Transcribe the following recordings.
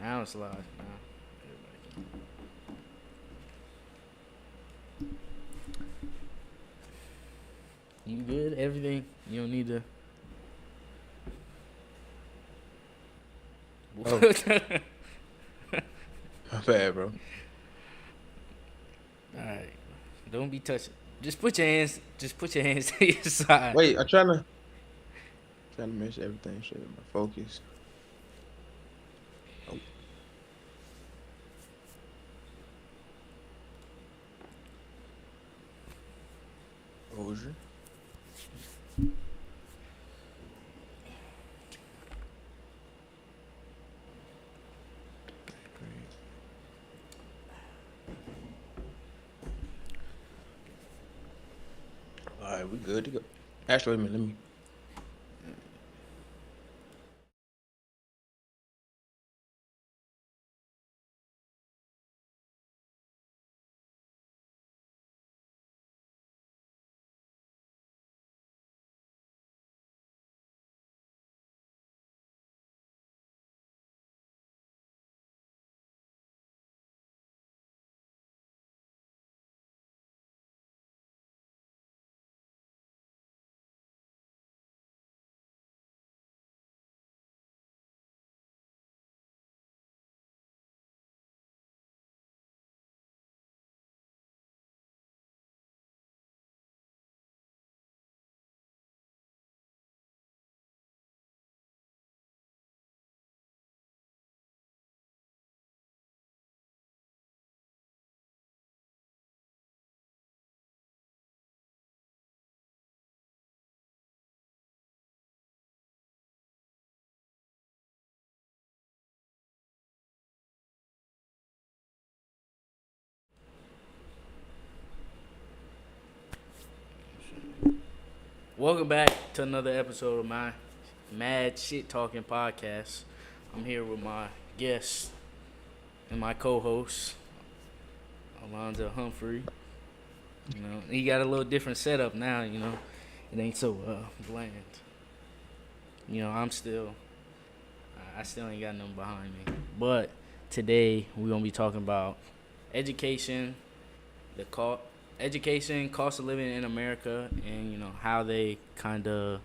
Now it's live. Now everybody can. You good? Everything? You don't need to. Oh. My bad, bro. All right. Don't be touching. Just put your hands. Just put your hands to your side. Wait, I'm trying to make sure everything straight. My focus. Oh. Exposure. All right, we good to go. Actually, wait a minute. Let me. Welcome back to another episode of my Mad Shit Talking podcast. I'm here with my guest and my co-host, Alonzo Humphrey. You know, he got a little different setup now. You know, it ain't so bland. You know, I still ain't got nothing behind me. But today we're gonna be talking about education, education, cost of living in America, and you know how they kind of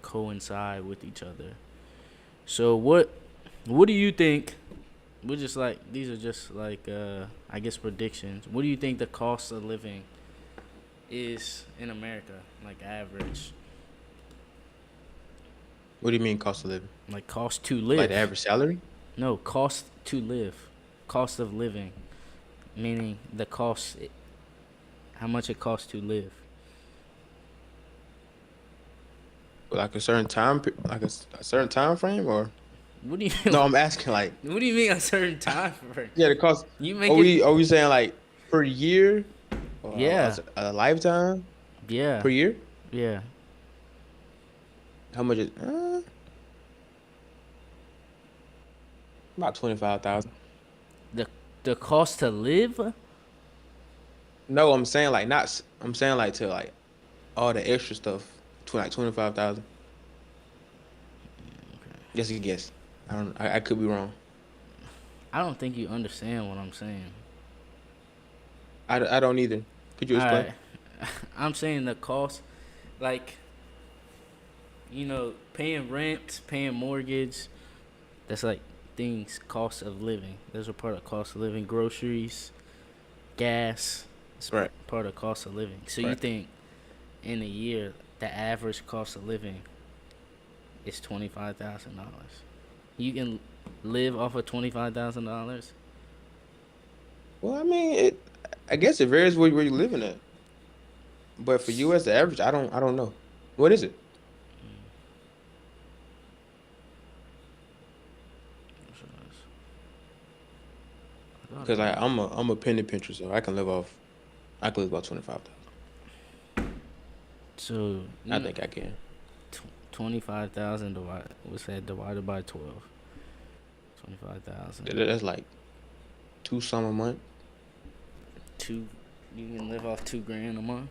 coincide with each other. So what do you think? We're just like these are just like I guess predictions. What do you think the cost of living is in America, like average? What do you mean cost of living? Like cost to live. Like the average salary? No, cost to live. Cost of living, meaning the cost, how much it costs to live. Like a certain time, like a certain time frame, or What do you? no? I'm asking like. What do you mean a certain time frame? Yeah, the cost. You make Are we saying like per year? Or Yeah. a lifetime? Yeah. Per year? Yeah. How much is about 25,000. The cost to live? No, I'm saying like not. I'm saying like to like all the extra stuff to like 25,000. Just a guess. I don't. I could be wrong. I don't think you understand what I'm saying. I don't either. Could you explain? Alright. I'm saying the cost, like, you know, paying rent, paying mortgage, that's like things, cost of living. Those are part of cost of living. Groceries, gas, it's Right. part of cost of living. So you Right. think in a year, the average cost of living is $25,000. You can live off of $25,000. Well, I mean, I guess it varies where you're living at. But for U.S. the average, I don't know. What is it? Because I'm a penny pincher, so I can live about 25,000. So I think I can. 25,000 divided by 12. 25,000. That's like $2 a month. You can live off $2,000 a month.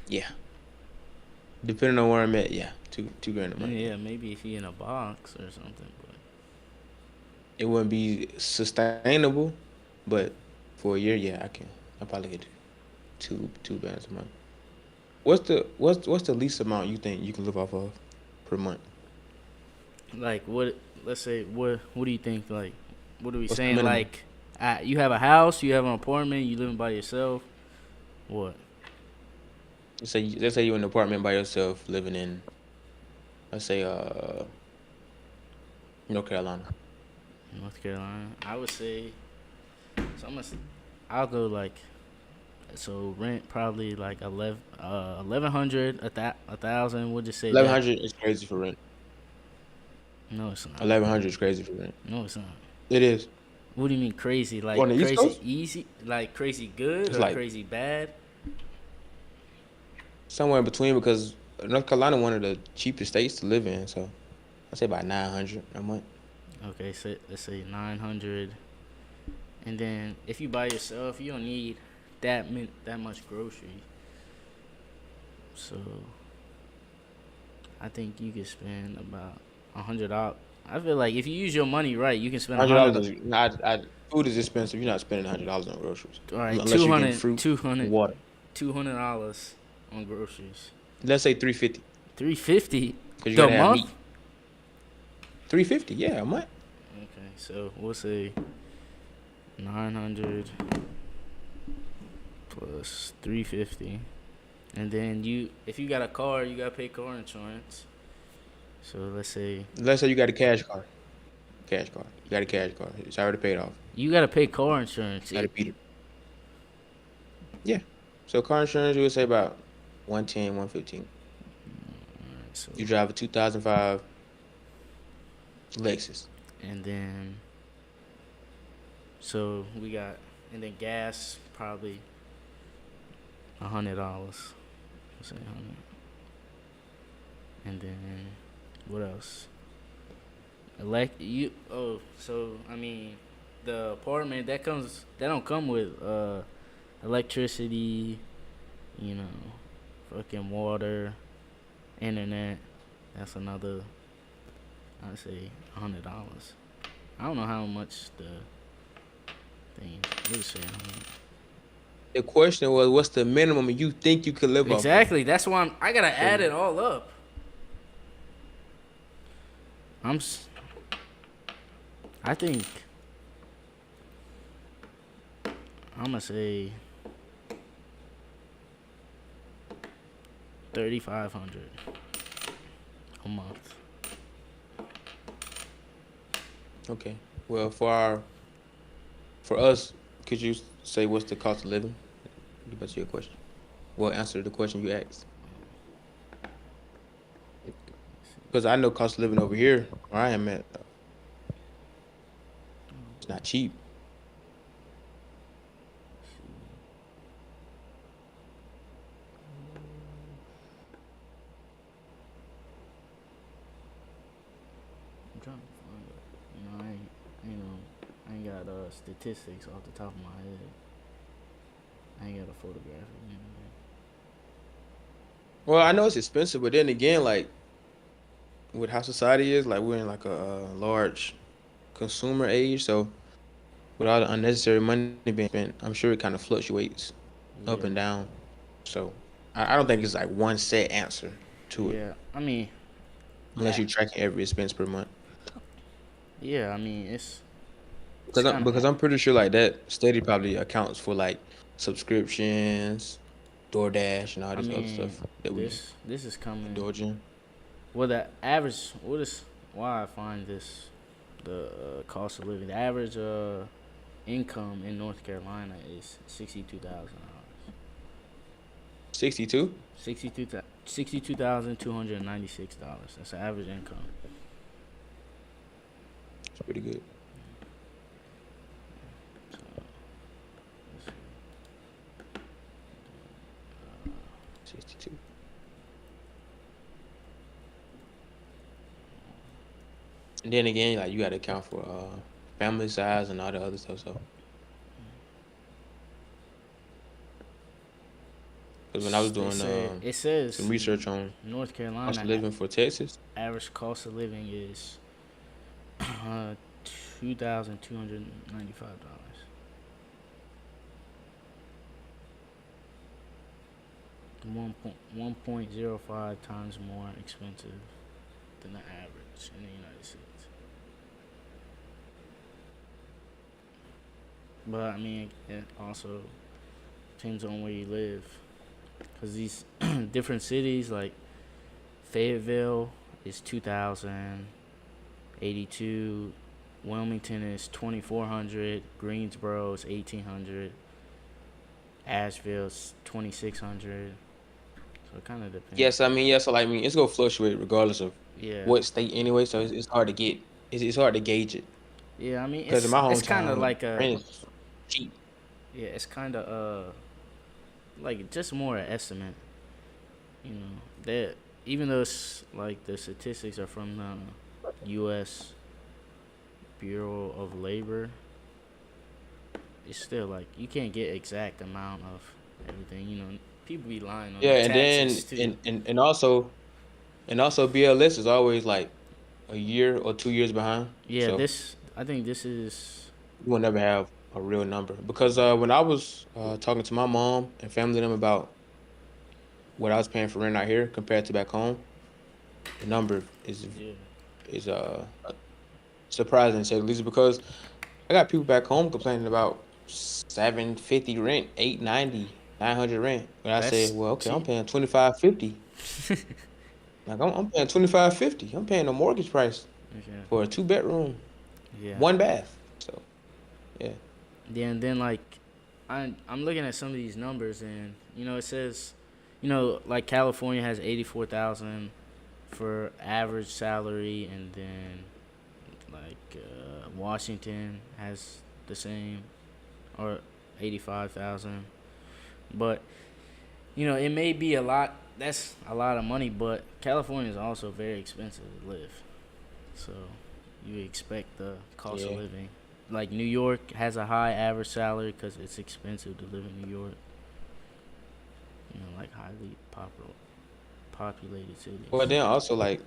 Yeah. Depending on where I'm at, yeah, two grand a month. Yeah, maybe if you in a box or something, but It wouldn't be sustainable, but for a year, yeah, I can. I probably could do two bands a month. What's the least amount you think you can live off of per month? like what? Let's say what do you think? Like, what are we What's the saying? minimum? Like, you have a house, you have an apartment, you living by yourself. What? Let's say you're in an apartment by yourself, living in, let's say, North Carolina. North Carolina. I would say. So I'll go like. So rent probably like 1100, 1,000. We'll just say Eleven that. hundred is crazy for rent. No, it's not. 1100 is crazy for rent. No, it's not. It is. What do you mean crazy? On Like the East crazy Coast, easy? Like crazy good it's or like crazy bad? somewhere in between because North Carolina one of the cheapest states to live in. So I say about 900 a month. Okay, so let's say 900, and then if you by yourself, you don't need that much grocery. So I think you could spend about $100. I feel like if you use your money right, you can spend a hundred. $100 is not. Food is expensive. You're not spending $100 on groceries All right, unless you're getting 200, fruit and water. $200 on groceries. Let's say 350 $350 because you the gotta have meat. month. 350, yeah, a month. Okay, so we'll say 900 plus 350, and then if you got a car, you gotta pay car insurance. So Let's say you got a cash car. Cash car. You got a cash car. It's already paid off. you gotta pay car insurance. Got to beat it. Yeah. So car insurance, you would say about 110, 115. So You drive a 2005 Lexus. and then so we got and then gas probably $100. Say 100, and then what else? So I mean, the apartment that don't come with electricity, you know, fucking water, internet. That's another. I'd say $100. I don't know how much the thing. We'll say 100. The question was, what's the minimum you think you could live off of? Exactly. That's why I gotta So add it all up. I think I'm gonna say 3,500 a month. Okay. Well, for us, could you say what's the cost of living? Get back to your question. Well, answer the question you asked. Because I know cost of living over here, where I am at, it's not cheap. I'm trying to find it. I ain't got statistics off the top of my head. I ain't got a photograph of anything. Well, I know it's expensive, but then again, like with how society is, like we're in like a large consumer age, so with all the unnecessary money being spent, I'm sure it kind of fluctuates up Yeah, and down. So I don't think it's like one set answer to it, yeah. I mean, unless I, you're tracking every expense per month. yeah. I mean, it's Because kind of I'm pretty sure like that steady probably accounts for like subscriptions, DoorDash, and all I this other mean, stuff that we this is coming. indulge in. Well, the average. Why I find this the cost of living. The average income in North Carolina is $62,000. 62? $62,296. That's the average income. It's pretty good. So, let's see. 62. And then again, like you got to account for family size and all the other stuff. So Because when I was They doing say it some says research on North cost Carolina of living for Texas, average cost of living is $2,295. 1.05 times more expensive than the average in the United States. But I mean, it also depends on where you live, because these different cities like Fayetteville is 2,082, Wilmington is 2,400, Greensboro is 1,800, Asheville's 2,600. So it kind of depends. yes, I mean, yes, so like, I mean, it's gonna fluctuate regardless of Yeah, what state anyway. So it's hard to get, it's hard to gauge it. yeah. I mean, Because in my it's kind of hometown, like a rent is cheap. yeah. It's kind of like just more an estimate. You know that even though it's like the statistics are from the U.S. Bureau of Labor, it's still like you can't get exact amount of everything. You know, people be lying on Yeah, their and then taxes too. and also BLS is always like a year or 2 years behind. Yeah, So this I think this is you will never have a real number. Because when I was talking to my mom and family them about what I was paying for rent out here compared to back home, the number yeah. is surprising to say the least. Because I got people back home complaining about 750 rent, 890, 900 rent. But I said, That's well, okay, I'm cheap. paying 2550. Like I'm paying 2550. I'm paying the mortgage price Okay. for a 2 bedroom, Yeah. 1 bath. So yeah, Yeah, and then like I'm looking at some of these numbers, and it says, like California has 84,000 for average salary, and then like Washington has the same, or 85,000. But it may be a lot. That's a lot of money, but California is also very expensive to live. So you expect the cost of yeah. living. Like New York has a high average salary because it's expensive to live in New York. Like highly populated But cities. then also like,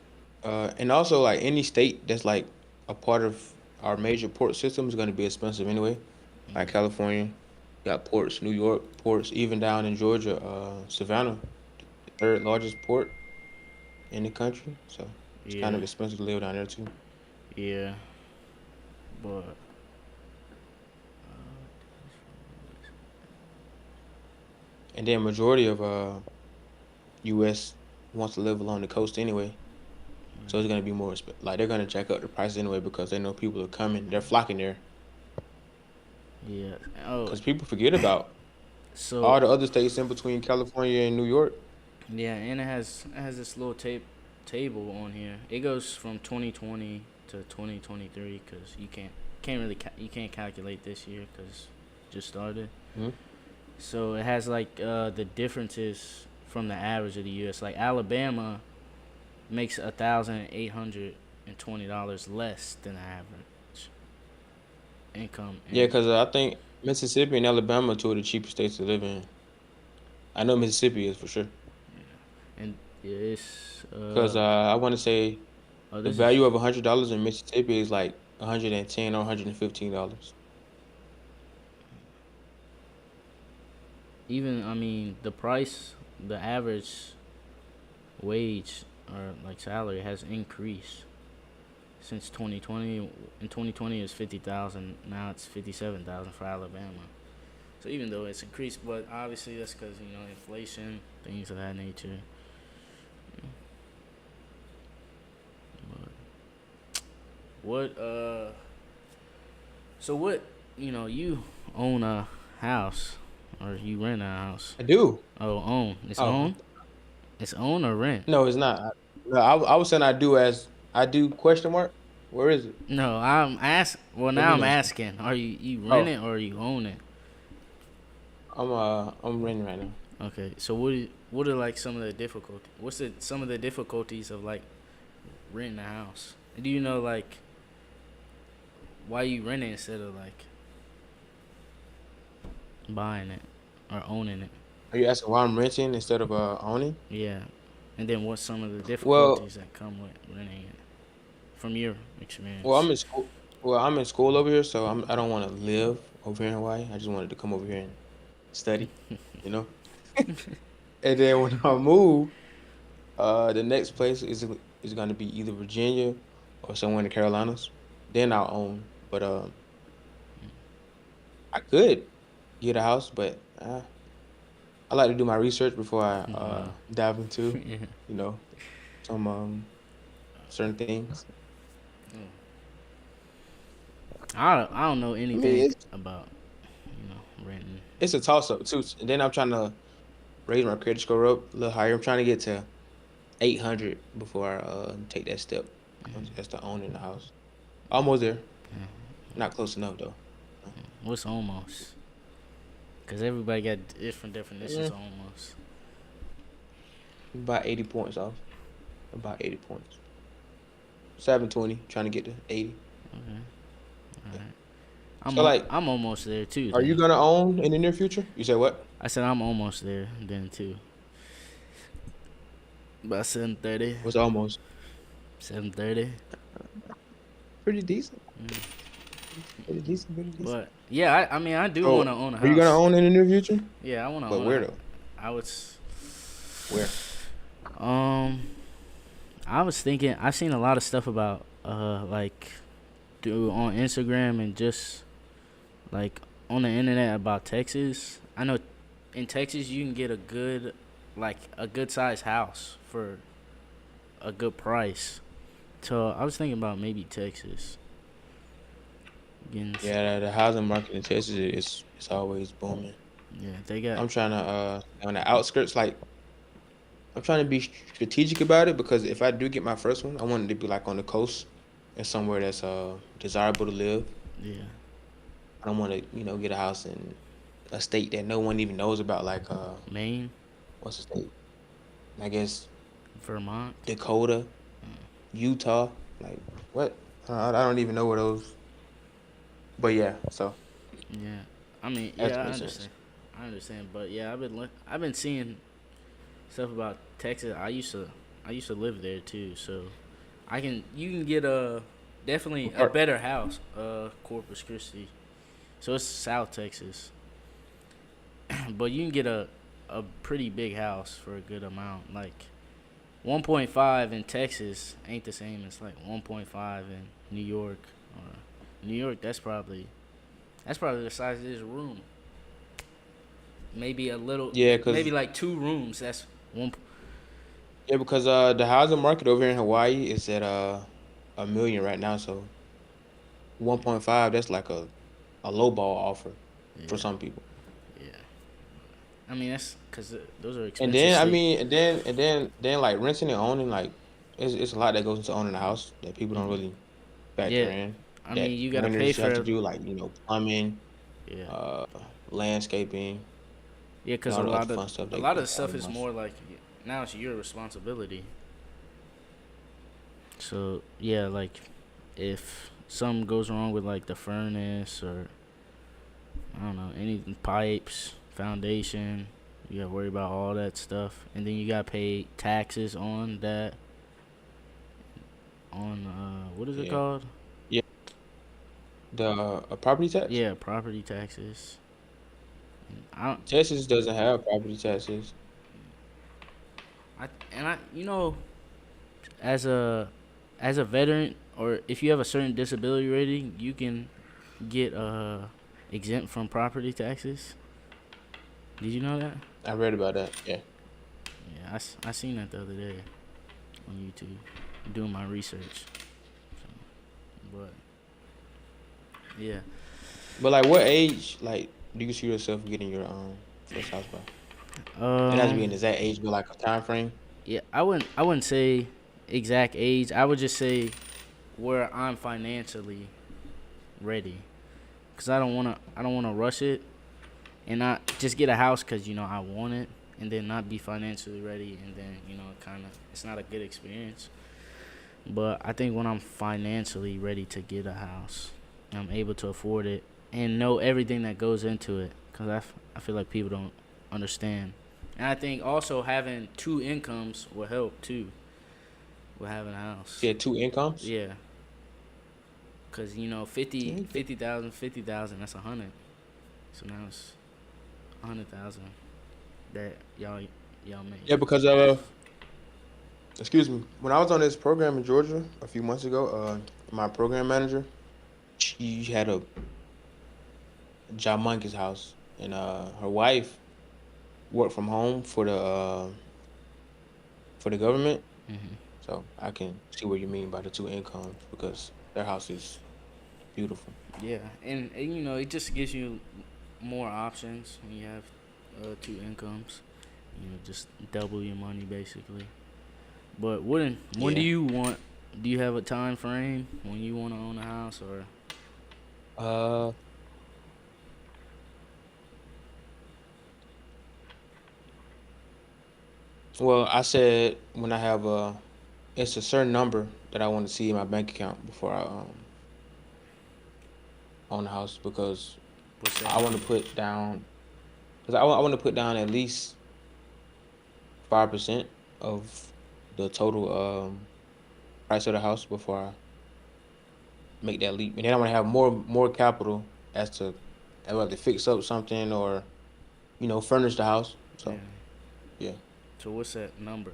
and also like any state that's like a part of our major port system is going to be expensive anyway. Like Mm, California, got ports, New York ports, even down in Georgia, Savannah, the third largest port in the country. So it's kind yeah, of expensive to live down there too. yeah, but And then majority of U.S. wants to live along the coast anyway. So it's gonna be more like they're gonna jack up the prices anyway because they know people are coming. They're flocking there yeah. Oh, because people forget about so all the other states in between California and New York. yeah, and it has this little table on here. It goes from 2020 to 2023 because you can't really you can't calculate this year because just started. Hmm. So it has like the differences from the average of the U.S. Like Alabama makes $1,820 less than the average income, Yeah, and because I think Mississippi and Alabama are two of the cheapest states to live in. I know Mississippi is for sure and it's because I want to say oh, the this value is of $100 in Mississippi is like $110 or $115. even, I mean, the average wage or like salary has increased since 2020. In 2020 it was 50,000. Now it's 57,000 for Alabama. So even though it's increased, but obviously that's because inflation, things of that nature. But what so what you own a house or you rent a house? I do. Oh, own. It's Oh own. It's own or rent. no, it's not. No, I was saying I do as I do question mark. Where is it? No, I'm ask. Well, Let now me I'm know. asking: Are you rent Oh, it or you own it? I'm renting right now. Okay, so what are like some of the difficulty? What's some of the difficulties of like renting a house? Do you know like why you rent it instead of like buying it or owning it? Are you asking why I'm renting instead of owning? Yeah, and then what's some of the Well, difficulties that come with renting it from your well, experience? I'm in school. Well, I'm in school over here, so I don't want to live over here in Hawaii. I just wanted to come over here and study, you know. And then when I move, the next place is going to be either Virginia or somewhere in the Carolinas. Then I'll own. But I could get a house, but I like to do my research before I Wow. dive into, Yeah. you know, some certain things. I don't know I mean, anything about renting. it's a toss up too. And then I'm trying to raise my credit score up a little higher. I'm trying to get to 800 before I take that step as to owning the house. Almost there. Not close enough though. What's almost? Because everybody got different definitions Mm, of almost. about 80 points off. About 80 points. 720. Trying to get to 80. Okay. All Yeah. right. So like, I'm almost there too. are you Then gonna own in the near future? You said what? I said I'm almost there. Then too. By 7:30. Was almost 7:30. pretty decent. Mm. Pretty decent. Pretty decent. But yeah, I mean I do So, want to own a are you gonna house. own in the near future? Yeah, I want to But own where a. though? I would. Where? Um, I was thinking. I've seen a lot of stuff about like through on Instagram and just like on the internet about Texas. I know in Texas you can get a good sized house for a good price. So I was thinking about maybe Texas. Getting, Yeah, the housing market in Texas is it's always booming. yeah, they got I'm trying to on the outskirts, like I'm trying to be strategic about it because if I do get my first one, I want it to be like on the coast and somewhere that's desirable to live. yeah, I don't want to get a house in a state that no one even knows about, like Maine, what's the state? I guess Vermont. Dakota, Utah. Like what? I don't even know where those. But yeah, so Yeah, I mean, that yeah, I makes sense. understand. I understand, but yeah, I've been seeing stuff about Texas. I used to live there too, so you can get a definitely a Or- better house, Corpus Christi. So it's South Texas, but you can get a pretty big house for a good amount. Like 1.5 in Texas ain't the same as like 1.5 in New York. Or New York, that's probably the size of this room. Maybe a little, Yeah, maybe cause like 2 rooms. That's one. yeah, because the housing market over here in Hawaii is at 1 million right now. So 1.5, that's like a low ball offer for Yeah, some people. yeah. I mean, that's because those are And expensive then I states. mean, and then like renting and owning, like it's a lot that goes into owning a house that people don't really factor Yeah, in. I That mean, you gotta pay renters have to for. do, like plumbing, Yeah, uh, landscaping, yeah, and because all the other fun stuff a that lot of goes the to stuff owning a is house. more like now it's your responsibility. So yeah, like if something goes wrong with like the furnace or I don't know any pipes, foundation, you gotta worry about all that stuff, and then you gotta pay taxes on that. On what is it Yeah, called? yeah. The property tax. Yeah, property taxes. I don't, Texas doesn't have property taxes. I and I you know as a veteran or if you have a certain disability rating, you can get exempt from property taxes. Did you know that? I read about that. Yeah. Yeah, I seen that the other day on YouTube, doing my research. So, but yeah, But like, what age do you see yourself getting your first house by? It has to be um, an exact age, but like a time frame. yeah, I wouldn't say exact age. I would just say where I'm financially ready, cause I don't wanna rush it and not just get a house because I want it, and then not be financially ready, and then kind of it's not a good experience. But I think when I'm financially ready to get a house, I'm able to afford it and know everything that goes into it, because I feel like people don't understand. And I think also having two incomes will help too with having a house. She had two incomes. Yeah, cause you know 50, Okay. 50,000, 50,000. That's 100. So now it's 100,000 that y'all make. Yeah, because excuse me, when I was on this program in Georgia a few months ago, my program manager, she had a Jamonke's house, and her wife worked from home for the government. Hmm. So I can see what you mean by the two incomes because their house is beautiful. Yeah, and you know it just gives you more options when you have two incomes. You know, just double your money basically. But when do Yeah. you want? Do you have a time frame when you want to own a house or? Uh, well, I said when I have it's a certain number that I want to see in my bank account before I own a house because What's that I want to number? put down because I want to put down at least 5% of the total price of the house before I make that leap, and then I want to have more capital as to whether fix up something or furnish the house. Yeah. So yeah, So what's that number?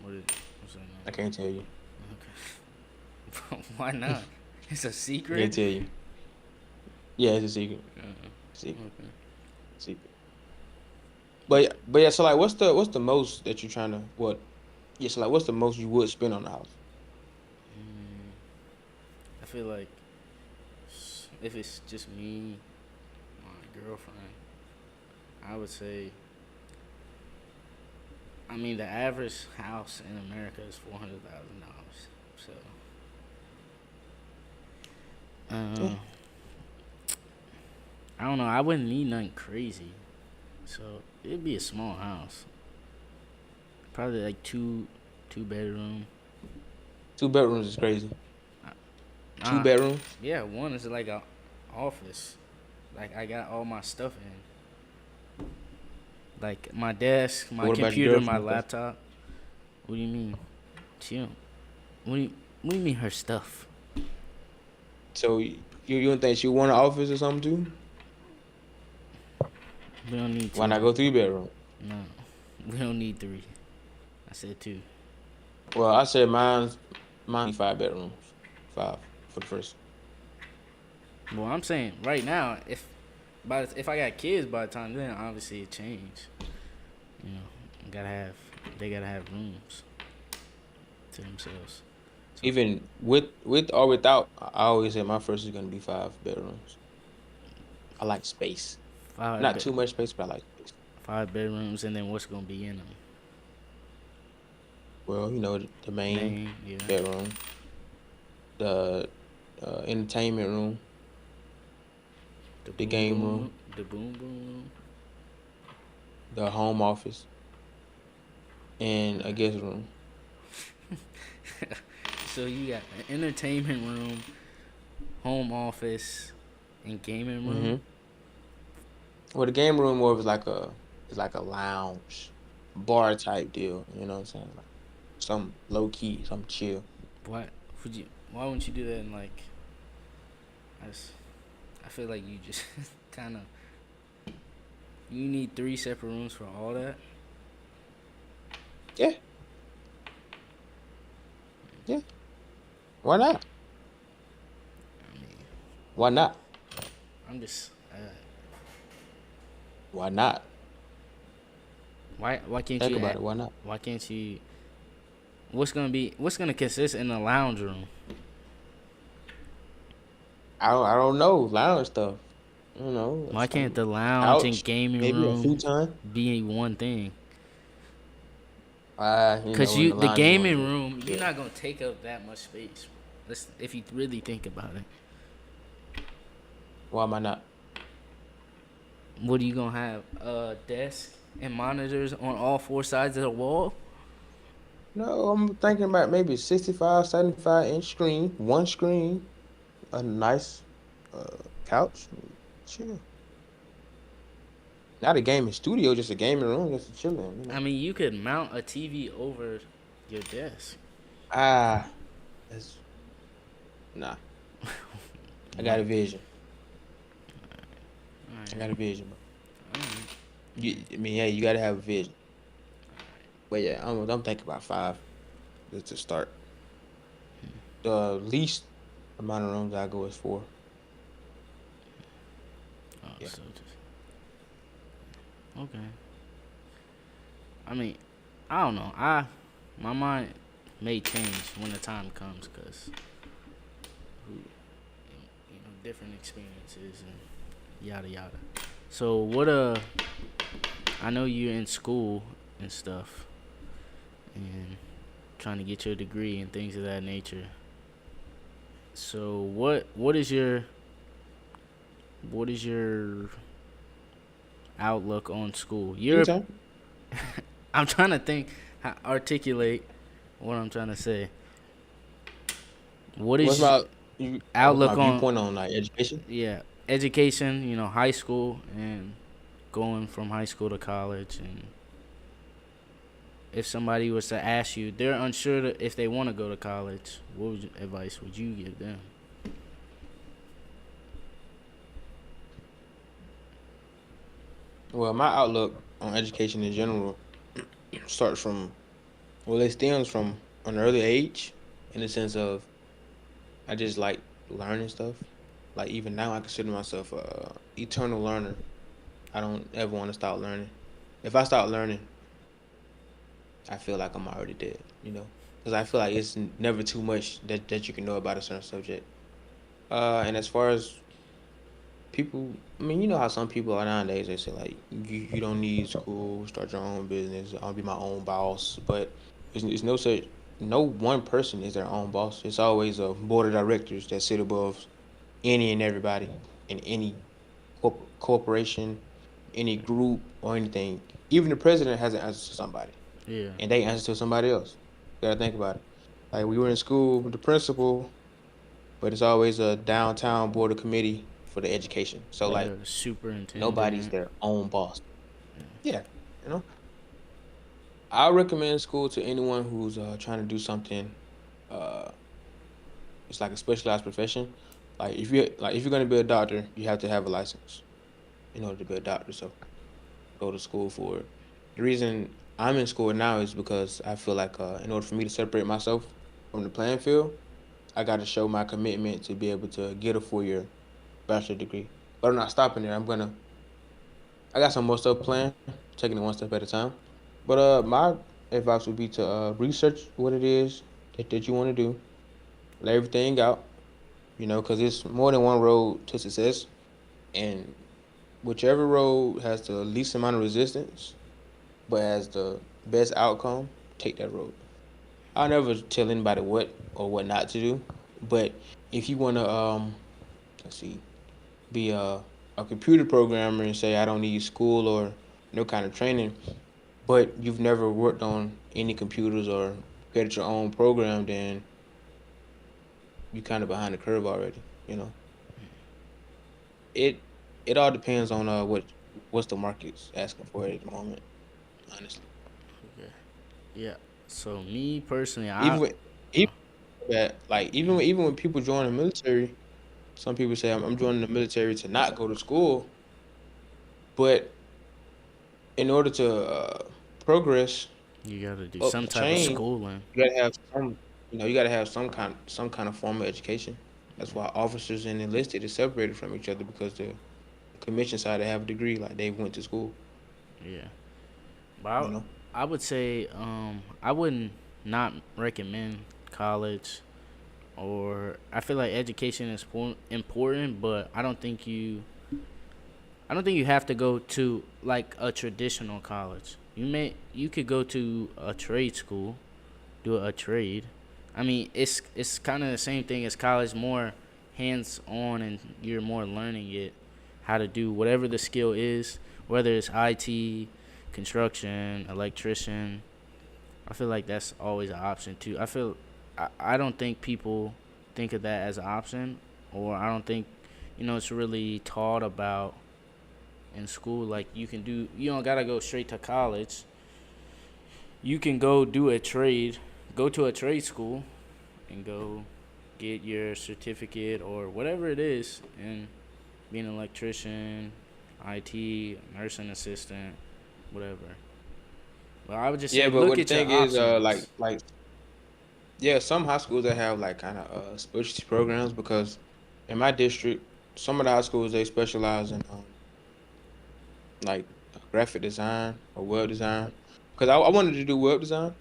What's that I number? can't tell you. Okay. Why not? It's a I can't secret. tell you. Yeah, it's a secret. Secret. Okay. Secret. But yeah, so like, what's the most that you're trying to what? Yeah, so like, what's the most you would spend on the house? Mm, I feel like if it's just me, my girlfriend, I would say. I mean, the average house in America is $400,000. So, Yeah. uh, I don't know. I wouldn't need nothing crazy. So it'd be a small house, probably like two bedroom. 2 bedrooms is crazy. Two Nah, bedrooms. yeah, one is like a office. Like I got all my stuff in, like my desk, But my what about your computer, my girlfriend stuff? laptop. What do you mean? She don't. What do you mean her stuff? So you don't think she want an office or something too? We don't need Why two. not go 3 bedroom? No, we don't need three. I said two. Well, I said mine 5 bedrooms, five for the first. Well, I'm saying right now, if I got kids by the time then, obviously it changed. You know, they gotta have rooms to themselves. So Even with or without, I always say my first is gonna be 5 bedrooms. I like space, five not be- too much space, but I like space. 5 bedrooms, and then what's gonna be in them? Well, the main Main, yeah. bedroom, the entertainment room, The the boom game boom room, room. The boom boom the home office, and a room. guest room. So you got an entertainment room, home office, and gaming room. Hmm. Well, the game room more of is like a lounge, bar type deal. You know what I'm saying? Like some low key, some chill. Why would you? Why wouldn't you do that in like? I just, I feel like you just kind of. You need three separate rooms for all that. Yeah, yeah. Why not? I mean, Why not? I'm just. Why not? Why can't Think you about add? it. Why not? Why can't you? What's gonna consist in the lounge room? I don't know. Lounge stuff. Why can't Some the lounge and couch, gaming maybe a room futon. be one thing? Cause In you the the lounge you want gaming to room, you're chill. not gonna take up that much space. If you really think about it. Why am I not? What are you gonna have? A desk and monitors on all four sides of the wall? No, I'm thinking about maybe 65, 75 inch screen, one screen, a nice couch, chill. not a gaming studio, just a gaming room, just chilling. I mean, you could mount a TV over your desk. Ah, that's nah. I got Why? a vision. All I got a right. vision, bro. All right. I mean, yeah, you gotta have a vision. But yeah, I'm thinking about 5 just to start. The least amount of rooms I go is 4. Oh, Yeah. so just okay. I mean, I don't know. My mind may change when the time comes, cause different experiences and yada yada. So what I know you're in school and stuff and trying to get your degree and things of that nature. So what is your outlook on school? Anytime. I'm trying to think, articulate what I'm trying to say. What What's is my what's my outlook on, viewpoint on like education? yeah, education, high school and going from high school to college, and if somebody was to ask you, they're unsure if they want to go to college, what advice would you give them? Well, my outlook on education in general starts from it stems from an early age, in the sense of I just like learning stuff. Like even now, I consider myself a eternal learner. I don't ever want to stop learning. If I stop learning, I feel like I'm already dead. Because I feel like it's never too much that you can know about a certain subject. And as far as people, I mean, you know how some people are nowadays. They say like, you don't need school, start your own business. I'll be my own boss. But it's no such. No one person is their own boss. It's always a board of directors that sit above any and everybody in any corporation, any group or anything. Even the president has an answer to somebody, Yeah, and they answer to somebody else. You gotta think about it. Like we were in school with the principal, but it's always a downtown board of committee for the education. So yeah, like nobody's superintendent. their own boss. Yeah, you know. I recommend school to anyone who's trying to do something. Uh, it's like a specialized profession. Like if you're gonna be a doctor, you have to have a license in order to be a doctor. So go to school for it. The reason I'm in school now is because I feel like in order for me to separate myself from the playing field, I got to show my commitment to be able to get a 4-year bachelor degree. But I'm not stopping there. I got some more stuff planned, taking it one step at a time. But my advice would be to research what it is that you want to do, lay everything out, because it's more than one road to success. And whichever road has the least amount of resistance, but has the best outcome, take that road. I'll never tell anybody what or what not to do. But if you want to, let's see, be a computer programmer and say I don't need school or no kind of training, but you've never worked on any computers or created your own program, then you kind of behind the curve already. It it all depends on what's the market's asking for at the moment. Honestly, Okay. Yeah. So me personally, even I with, even that, like even when people join the military, some people say I'm joining the military to not go to school, but in order to progress you gotta do up some the type of chain, schooling. you gotta have you gotta have some kind of form of education. That's why officers and enlisted is separated from each other, because the commission side they have a degree, like they went to school. Yeah. You But know, I would say I wouldn't not recommend college, or I feel like education is important, but I don't think you have to go to like a traditional college. You could go to a trade school, do a trade. I mean, it's kind of the same thing as college, more hands on, and you're more learning it, how to do whatever the skill is, whether it's IT, construction, electrician. I feel like that's always an option too. I don't think people think of that as an option, or I don't think it's really taught about in school. Like you don't gotta go straight to college. You can go do a trade, go to a trade school, and go get your certificate or whatever it is, and be an electrician, IT, nursing assistant, whatever. But I would just Yeah, say but look what the at your thing is, options. yeah, some high schools that have like kind of specialty programs because in my district, some of the high schools they specialize in like graphic design or web design. Because I wanted to do web design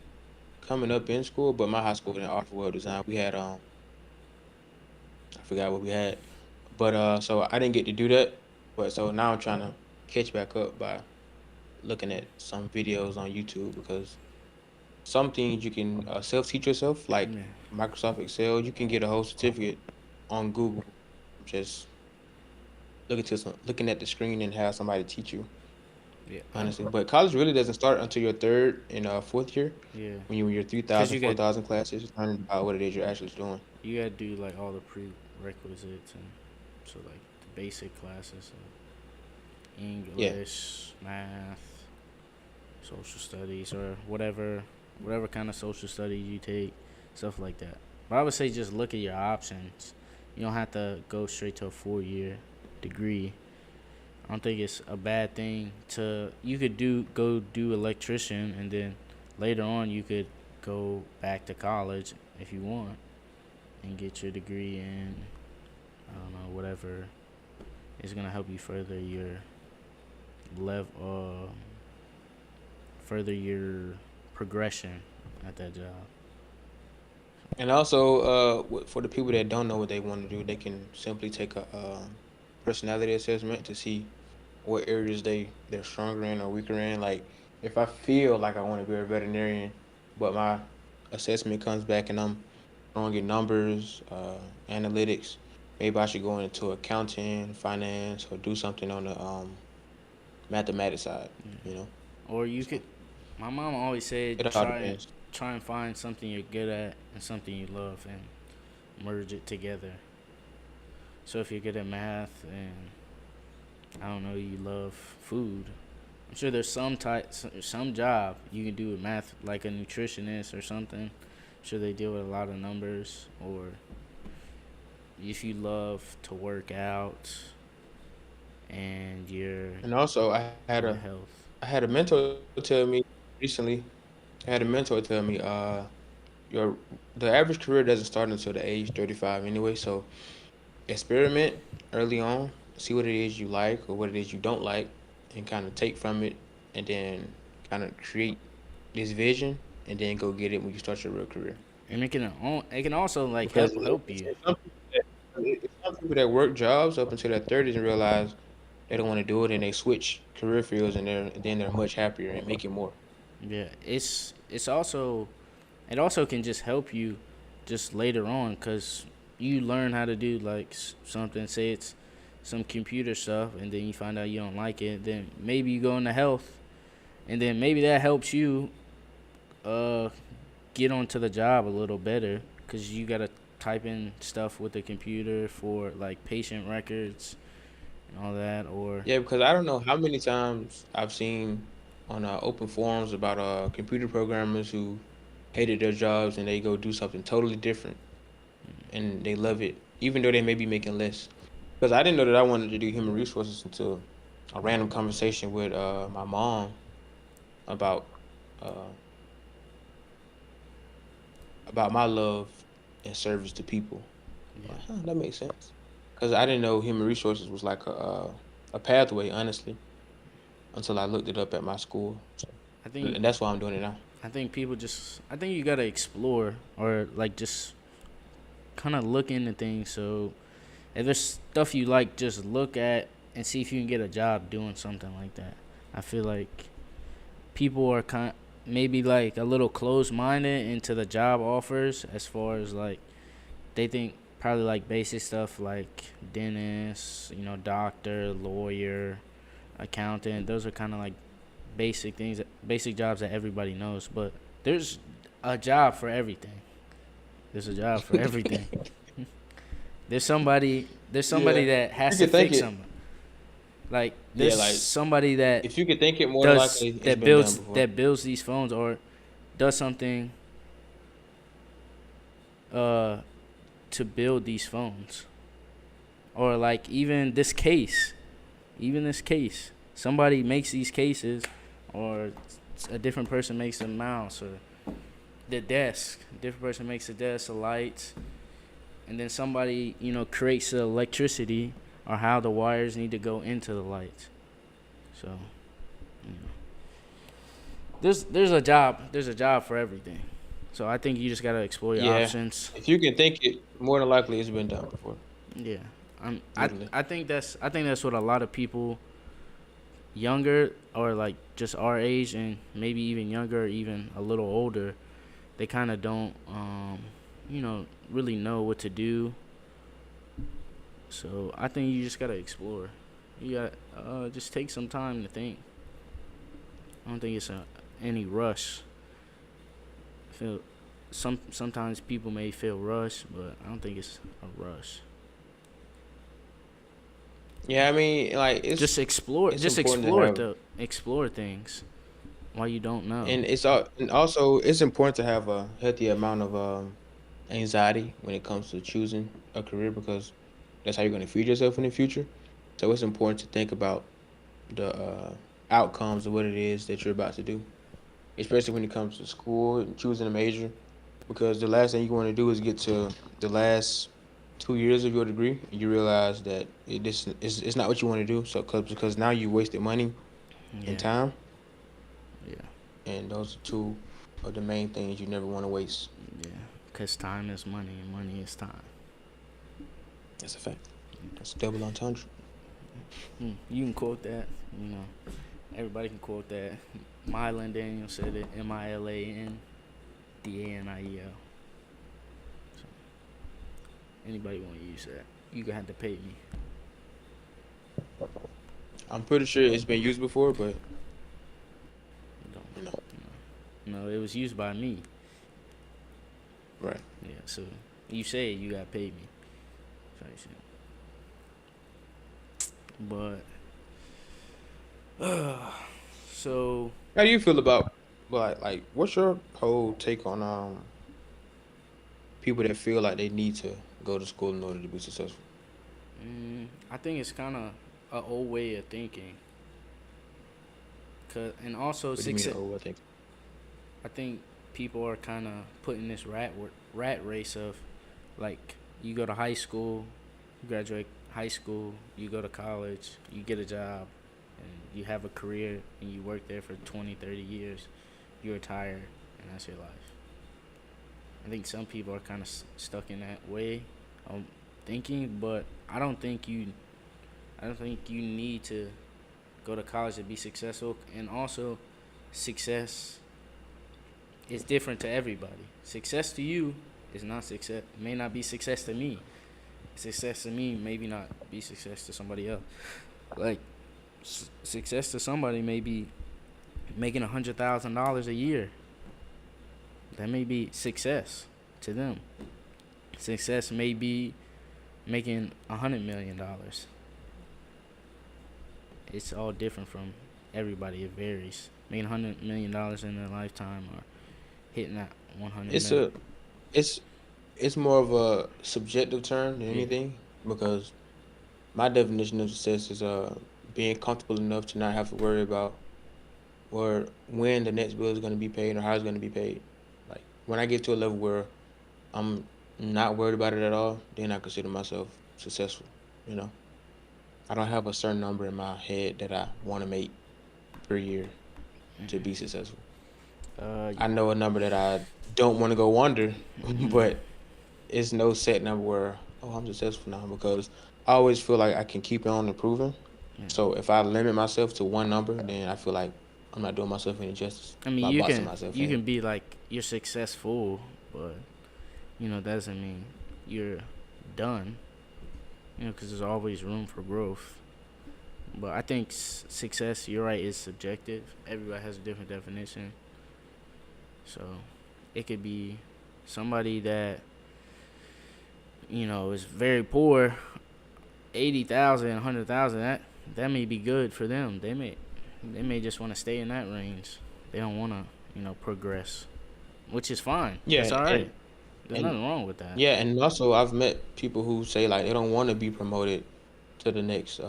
coming up in school, but my high school didn't offer web design. We had I forgot what we had, but so I didn't get to do that. But so now I'm trying to catch back up by looking at some videos on YouTube because some things you can self teach yourself, like Yeah, Microsoft Excel. You can get a whole certificate on Google. Just looking at the screen and have somebody teach you. yeah, Honestly, but college really doesn't start until your third and fourth year. yeah. When you're in your Cause 3,000, you four got thousand classes, learning about what it is you're actually doing. you gotta do like all the prerequisites and so like the basic classes, like Yeah, English, math, social studies, or whatever kind of social studies you take, stuff like that. But I would say just look at your options. You don't have to go straight to a 4 year degree. I don't think it's a bad thing to you could go do electrician and then later on you could go back to college if you want and get your degree in I don't know whatever is gonna help you level further your progression at that job. and also for the people that don't know what they want to do, they can simply take a personality assessment to see what areas they're stronger in or weaker in. Like if I feel like I want to be a veterinarian, but my assessment comes back and I'm throwing in numbers, analytics, maybe I should go into accounting, finance, or do something on the mathematics side. You know, Or you so could. My mom always said it all depends. try and find something you're good at and something you love and merge it together. So if you're good at math and I don't know you love food, I'm sure there's some job you can do with math like a nutritionist or something. I'm sure they deal with a lot of numbers. Or if you love to work out and you're And also, into health. I had a mentor tell me recently. I had a mentor tell me, your the average career doesn't start until the age 35 anyway. So experiment early on, see what it is you like or what it is you don't like, and kind of take from it, and then kind of create this vision, and then go get it when you start your real career. And it can also like Because help you. it's some people that work jobs up until their 30s and realize they don't want to do it, and they switch career fields, and they're much happier and making more. Yeah, it's also it also can just help you just later on because you learn how to do like something. Say it's some computer stuff, and then you find out you don't like it. Then maybe you go into health, and then maybe that helps you uh get onto the job a little better because you gotta type in stuff with the computer for like patient records and all that. Or Yeah, because I don't know how many times I've seen on open forums about computer programmers who hated their jobs and they go do something totally different and they love it, even though they may be making less. Because I didn't know that I wanted to do human resources until a random conversation with my mom about uh, my love and service to people. I'm yeah, like, huh, that makes sense. Because I didn't know human resources was like a pathway, honestly, until I looked it up at my school. So, I think and that's why I'm doing it now. I think you gotta explore or like just kind of look into things. So if there's stuff you like, just look at and see if you can get a job doing something like that. I feel like people are maybe like a little closed minded into the job offers as far as like they think probably like basic stuff like dentist, doctor, lawyer, accountant. Those are kind of like basic jobs that everybody knows. But there's a job for everything. There's a job for everything. There's somebody Yeah, that you has to can think fix it. something. Like Yeah, there's like somebody that if you could think it, more than likely it's been done before. builds these phones or does something uh to build these phones. Or like even this case. Somebody makes these cases or a different person makes a mouse or the desk. A different person makes the desk, the lights, and then somebody, creates the electricity or how the wires need to go into the lights. So, you know, there's a job for everything. So I think you just gotta explore your Yeah, options. if you can think it, more than likely it's been done before. Yeah, Literally. I think that's what a lot of people younger or like just our age and maybe even younger or even a little older, they kind of don't really know what to do. So I think you just gotta explore. You got just take some time to think. I don't think it's any rush. I feel sometimes people may feel rushed, but I don't think it's a rush. Yeah, I mean, like Just explore. it's Just important to explore have, explore things while you don't know. and and also it's important to have a healthy amount of anxiety when it comes to choosing a career because that's how you're going to feed yourself in the future. So it's important to think about the outcomes of what it is that you're about to do, especially when it comes to school and choosing a major, because the last thing you want to do is get to the last 2 years of your degree and you realize that it's not what you want to do. So because now you wasted money and Yeah, time, yeah, and those are two of the main things you never want to waste. yeah. Cause time is money, and money is time. That's a fact. That's double entendre. You can quote that. Everybody can quote that. Mylan Daniel said it. MILANDANIEL. So anybody want to use that? You gonna have to pay me. I'm pretty sure it's been used before, but Don't. no, No, it was used by me. right. Yeah. So you say it, you gotta pay me. But so How do you feel about, like what's your whole take on people that feel like they need to go to school in order to be successful? I think it's kind of an old way of thinking. And also What do you mean? success. Oh, I think. I think people are kind of putting this rat race of like you go to high school, you graduate high school, you go to college, you get a job, and you have a career and you work there for 20, 30 years. You retire and that's your life. I think some people are kind of stuck in that way of thinking, but I don't think you need to go to college to be successful. And also, success is different to everybody. Success to you is not success. May not be success to me. Success to me maybe not be success to somebody else. Like success to somebody may be making $100,000 a year. That may be success to them. Success may be making $100 million. It's all different from everybody. It varies. Making $100 million in their lifetime or hitting that 100 It's million. a it's it's more of a subjective term than Yeah. anything because my definition of success is being comfortable enough to not have to worry about or when the next bill is going to be paid or how it's going to be paid. Like when I get to a level where I'm not worried about it at all, then I consider myself successful. You know, I don't have a certain number in my head that I want to make per year to be successful. Uh, I know a number that I don't want to go under, but it's no set number where, oh, I'm successful now because I always feel like I can keep on improving. yeah. So if I limit myself to one number, then I feel like I'm not doing myself any justice I mean, by boxing myself you in. can be like you're successful, but that doesn't mean you're done. Because there's always room for growth. But I think success, you're right, is subjective. Everybody has a different definition. So it could be somebody that is very poor, 80,000, 100,000. that may be good for them. They may just want to stay in that range. They don't want to, progress, which is fine. That's Yeah, all and right. There's and nothing wrong with that. yeah, and also I've met people who say like they don't want to be promoted to the next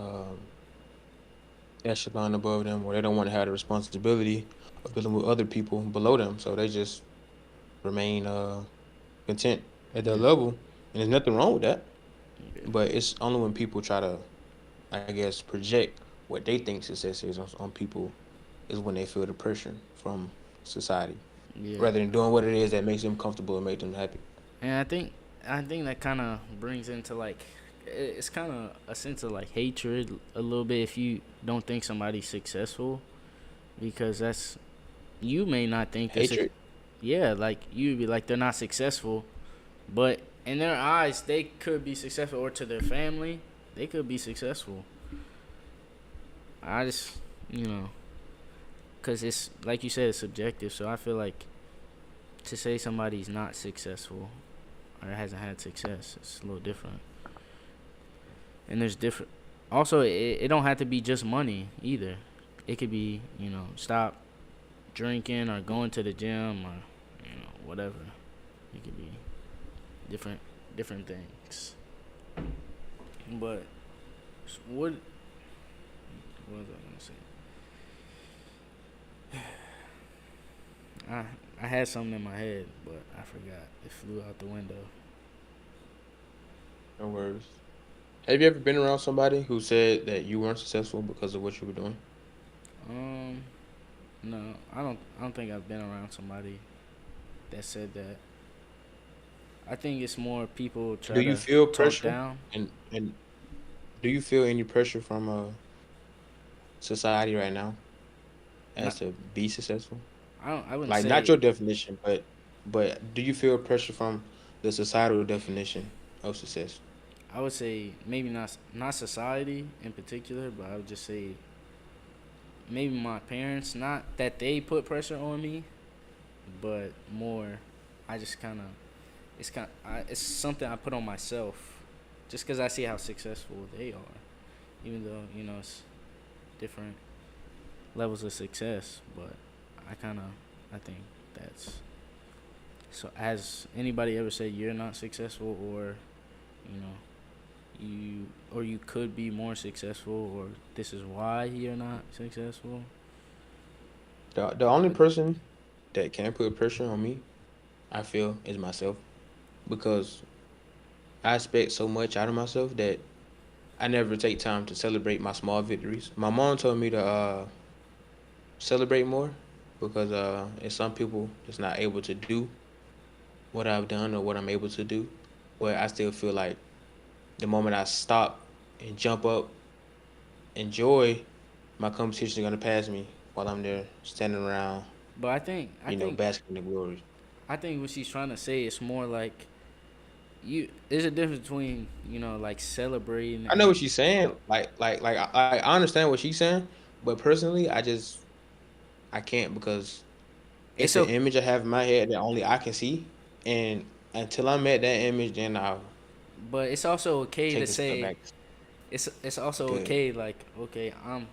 echelon above them, or they don't want to have the responsibility of dealing with other people below them, so they just remain content at their Yeah. level, and there's nothing wrong with that. Yeah. But it's only when people try to, I guess, project what they think success is on people is when they feel the pressure from society, Yeah. rather than doing what it is that makes them comfortable and make them happy. And I think that kind of brings into like it's kind of a sense of like hatred a little bit if you don't think somebody's successful, because that's you may not think this. Hatred. Yeah, like you be like they're not successful, but in their eyes they could be successful, or to their family they could be successful. I just you know because it's like you said, it's subjective. So I feel like to say somebody's not successful or hasn't had success, it's a little different. And there's different. Also, it don't have to be just money either. It could be stop drinking or going to the gym or whatever. It could be different things. But what was I gonna say? I had something in my head, but I forgot. It flew out the window. No worries. Have you ever been around somebody who said that you weren't successful because of what you were doing? Um, no, I don't think I've been around somebody that said that. I think it's more people Do try you to feel talk pressure, down. and do you feel any pressure from society right now as Not, to be successful? I wouldn't Like not say. your definition, but do you feel pressure from the societal definition of success? I would say maybe not society in particular, but I would just say maybe my parents. Not that they put pressure on me, but more I just kind of it's something I put on myself, just because I see how successful they are, even though it's different levels of success. But I think that's so. Has anybody ever said you're not successful, or you know you could be more successful, or this is why you're not successful? The only person that can put pressure on me, I feel, is myself, because I expect so much out of myself that I never take time to celebrate my small victories. My mom told me to celebrate more because it's some people that's not able to do what I've done or what I'm able to do. But I still feel like the moment I stop and jump up, enjoy, my competition is gonna pass me while I'm there standing around, But basking in the glory. I think what she's trying to say is more like there's a difference between like celebrating I know and what she's saying. I understand what she's saying, but personally, I can't because it's it's an a image I have in my head that only I can see, and until I'm at that image, then I'll but it's also okay to take a step say back. it's also Good. okay, like, okay, I'm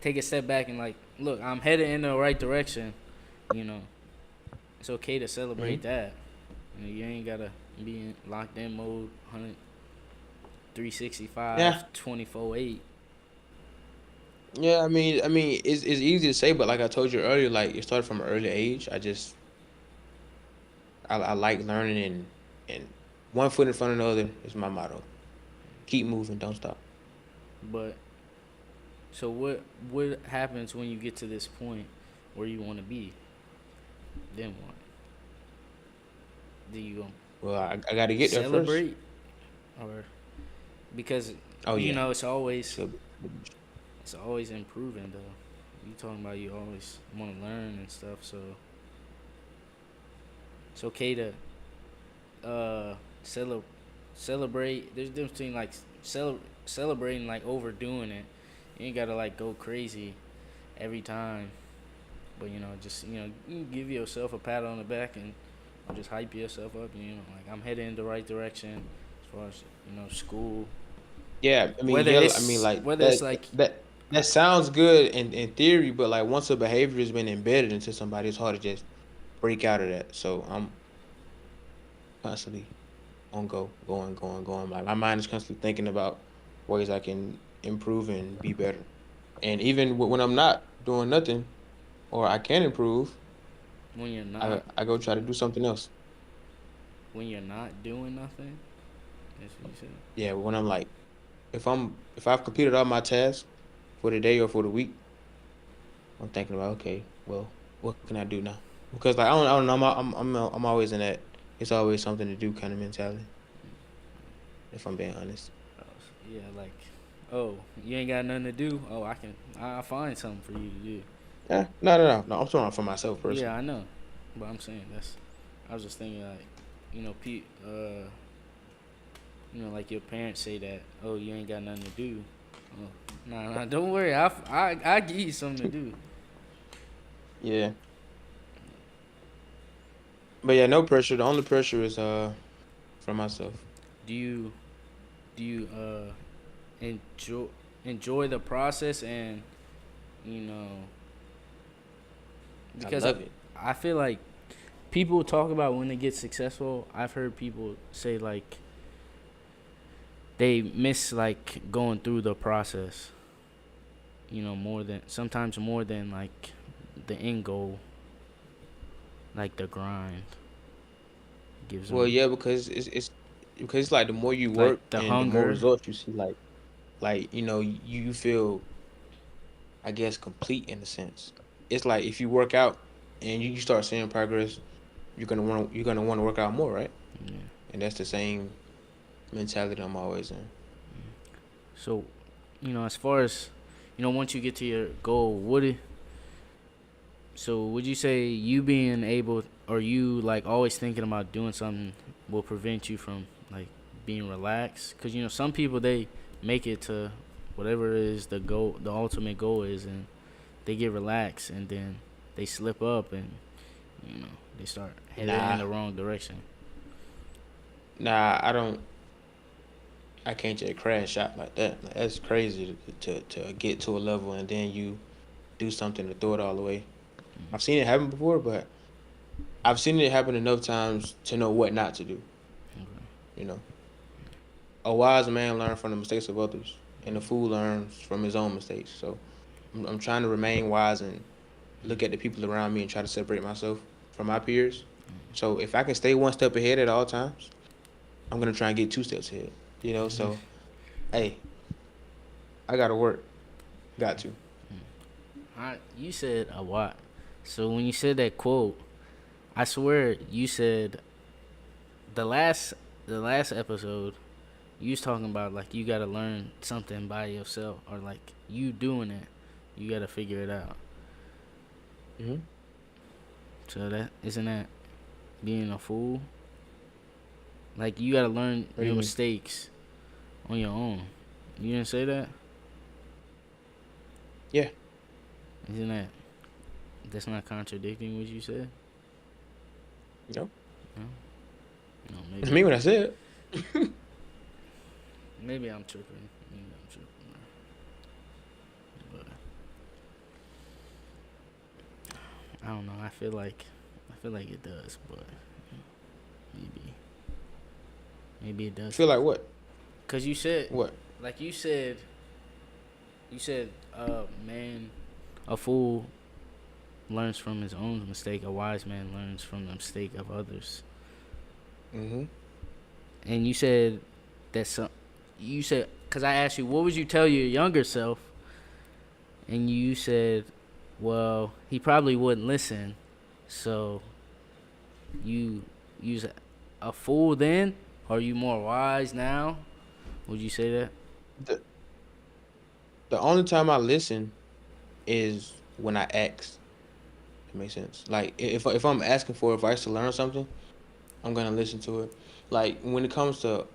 take a step back and like, look, I'm headed in the right direction. you know it's okay to celebrate Hmm. that. You ain't gotta be in locked in mode 100 Yeah, 24/8. yeah. I mean, it's easy to say, but like I told you earlier, like it started from an early age. I like learning, and one foot in front of the other is my motto. Keep moving, don't stop. But so what happens when you get to this point where you want to be? Then what? Do you go Well, I got to get there first. celebrate, or because Oh yeah. it's always So, improving though. You talking about you always want to learn and stuff, so it's okay to uh cele- celebrate. There's a difference between like celebrating, like overdoing it. You ain't gotta like go crazy every time, but just you give yourself a pat on the back and just hype yourself up. Like, I'm heading in the right direction as far as school. yeah, I mean, Whether yeah, I mean, it's like whether it's that like that. that sounds good in theory, but like once a behavior has been embedded into somebody, it's hard to just break out of that. So I'm constantly on going. Like my mind is constantly thinking about ways I can improve and be better. And even when I'm not doing nothing or I can improve, when you're I not I go try to do something else. when you're not doing nothing. That's what you said. Yeah, when I'm like, if I've completed all my tasks for the day or for the week, I'm thinking about okay, well, what can I do now? Because like I don't know, I'm always in that. It's always something to do kind of mentality. If I'm being honest. Oh, yeah, like, oh, you ain't got nothing to do. Oh, I'll find something for you to do. Yeah, no. I'm talking about for myself Yeah, personally. I know, but I'm saying that's. I was just thinking like, like your parents say that. Oh, you ain't got nothing to do. Oh, nah, don't worry. I give you something to do. Yeah, but yeah, no pressure. The only pressure is from myself. Do you do you enjoy enjoy the process and you know I because love it. I feel like people talk about when they get successful. I've heard people say like they miss like going through the process. More than like the end goal, like the grind gives Well, them yeah, because it's like the more you like work the and the more hunger. results you see, like you feel, I guess, complete in a sense. It's like if you work out and you start seeing progress, you're gonna want to work out more, right? Yeah. And that's the same mentality I'm always in. So, as far as once you get to your goal, would you say you being able or you like always thinking about doing something will prevent you from like being relaxed? Because some people they make it to whatever is the goal, the ultimate goal is, and they get relaxed and then they slip up and you know they start headed in Nah, the wrong direction. nah, I can't just crash out like that. Like, that's crazy to get to a level and then you do something to throw it all away. I've seen it happen before, but I've seen it happen enough times to know what not to do. Okay. You know, a wise man learns from the mistakes of others, and a fool learns from his own mistakes. So I'm trying to remain wise and look at the people around me and try to separate myself from my peers. So if I can stay one step ahead at all times, I'm gonna try and get two steps ahead. So hey, I gotta work. Got to. You said a lot. So when you said that quote, I swear you said the last the last episode you was talking about like you gotta learn something by yourself or like you doing it, you gotta figure it out. Hmm. So that isn't that being a fool? Like you gotta learn What do your you mean? mistakes on your own. You didn't say that? Yeah. Isn't that's not contradicting what you said? No. No, no, I mean what I said. maybe I'm tripping. Maybe I'm tripping. But I don't know. I feel like it does, but maybe maybe it does. Feel like what? Cause you said What? like you said man, a fool learns from his own mistake. A wise man learns from the mistake of others. Hmm. And you said that because I asked you what would you tell your younger self, and you said, well, he probably wouldn't listen. So you use a fool then? Are you more wise now? Would you say that? The the only time I listen is when I ask. It makes sense. Like if I'm asking for advice to learn something, I'm gonna listen to it. Like when it comes to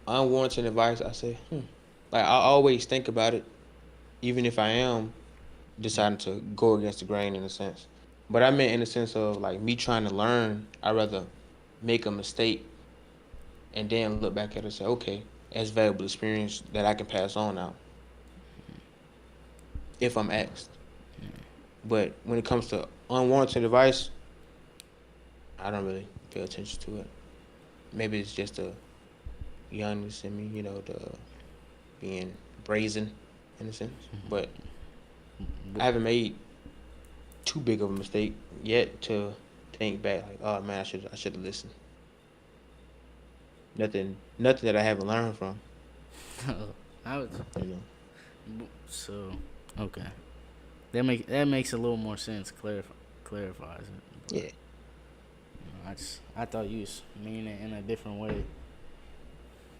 unwarranted advice, I say, Like I always think about it, even if I am deciding to go against the grain in a sense. But I meant in the sense of like me trying to learn. I rather make a mistake and then look back at it and say, okay, that's valuable experience that I can pass on now. if I'm asked. But when it comes to unwarranted advice, I don't really pay attention to it. Maybe it's just the youngness in me, the being brazen in a sense. But I But haven't made too big of a mistake yet to think back like, oh man, I should have listened. Nothing that I haven't learned from. I was You know. so okay. That makes a little more sense. Clarifies it. But Yeah. I thought you was meaning it in a different way.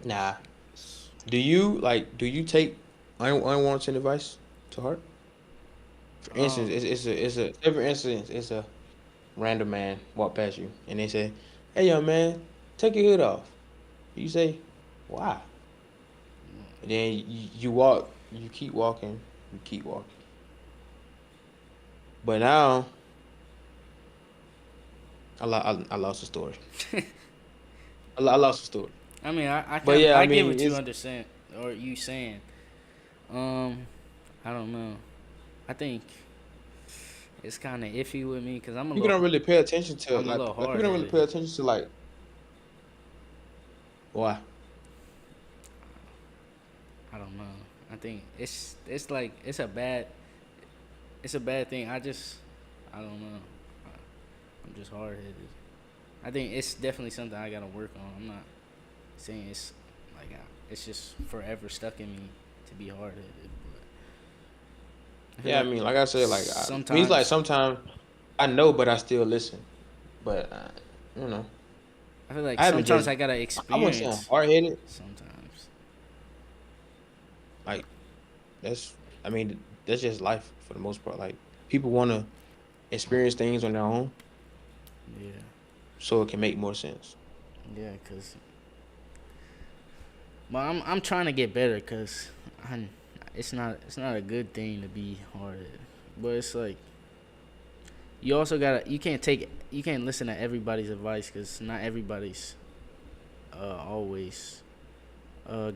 Nah. Do you take unwarranted advice to heart? For instance, Um, it's a every instance it's a random man walk past you and they say, "Hey, young man, take your hood off." You say, "Why?" And then you walk, you keep walking, you keep walking. But now I lost the story. I lost the story. I mean, But yeah, I I get mean what you it's understand or you saying. Um, I don't know. I think it's kind of iffy with me because people don't really pay attention to I'm a little like people hard don't really headed. pay attention to like why. I don't know. I think it's like it's a bad thing. I don't know. I'm just hard headed. I think it's definitely something I gotta work on. I'm not saying it's like it's just forever stuck in me to be hard headed. But I feel Yeah, I like mean, like I said, me it's like sometimes sometimes I know, but I still listen. But you know, I feel like I haven't sometimes just I gotta I wouldn't say I'm experience. hard headed. Sometimes, Like that's I mean that's just life for the most part. Like people want to experience things on their own, yeah, so it can make more sense. yeah, cause but I'm trying to get better, cause I it's not a good thing to be hard headed, but it's like you also gotta you can't listen to everybody's advice, cause not everybody's always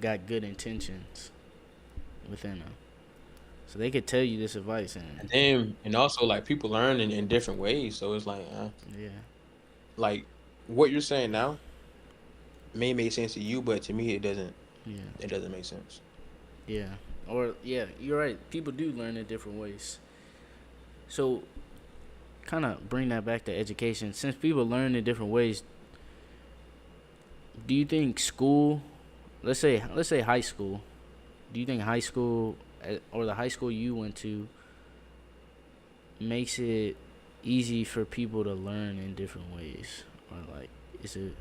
got good intentions within them. So they could tell you this advice and And also like people learn in different ways, so it's yeah, like what you're saying now may make sense to you, but to me it doesn't. yeah, It doesn't make sense. yeah, or yeah, you're right. People do learn in different ways. So kind of bring that back to education. Since people learn in different ways, do you think school, let's say high school, do you think high school or the high school you went to makes it easy for people to learn in different ways, or like is it,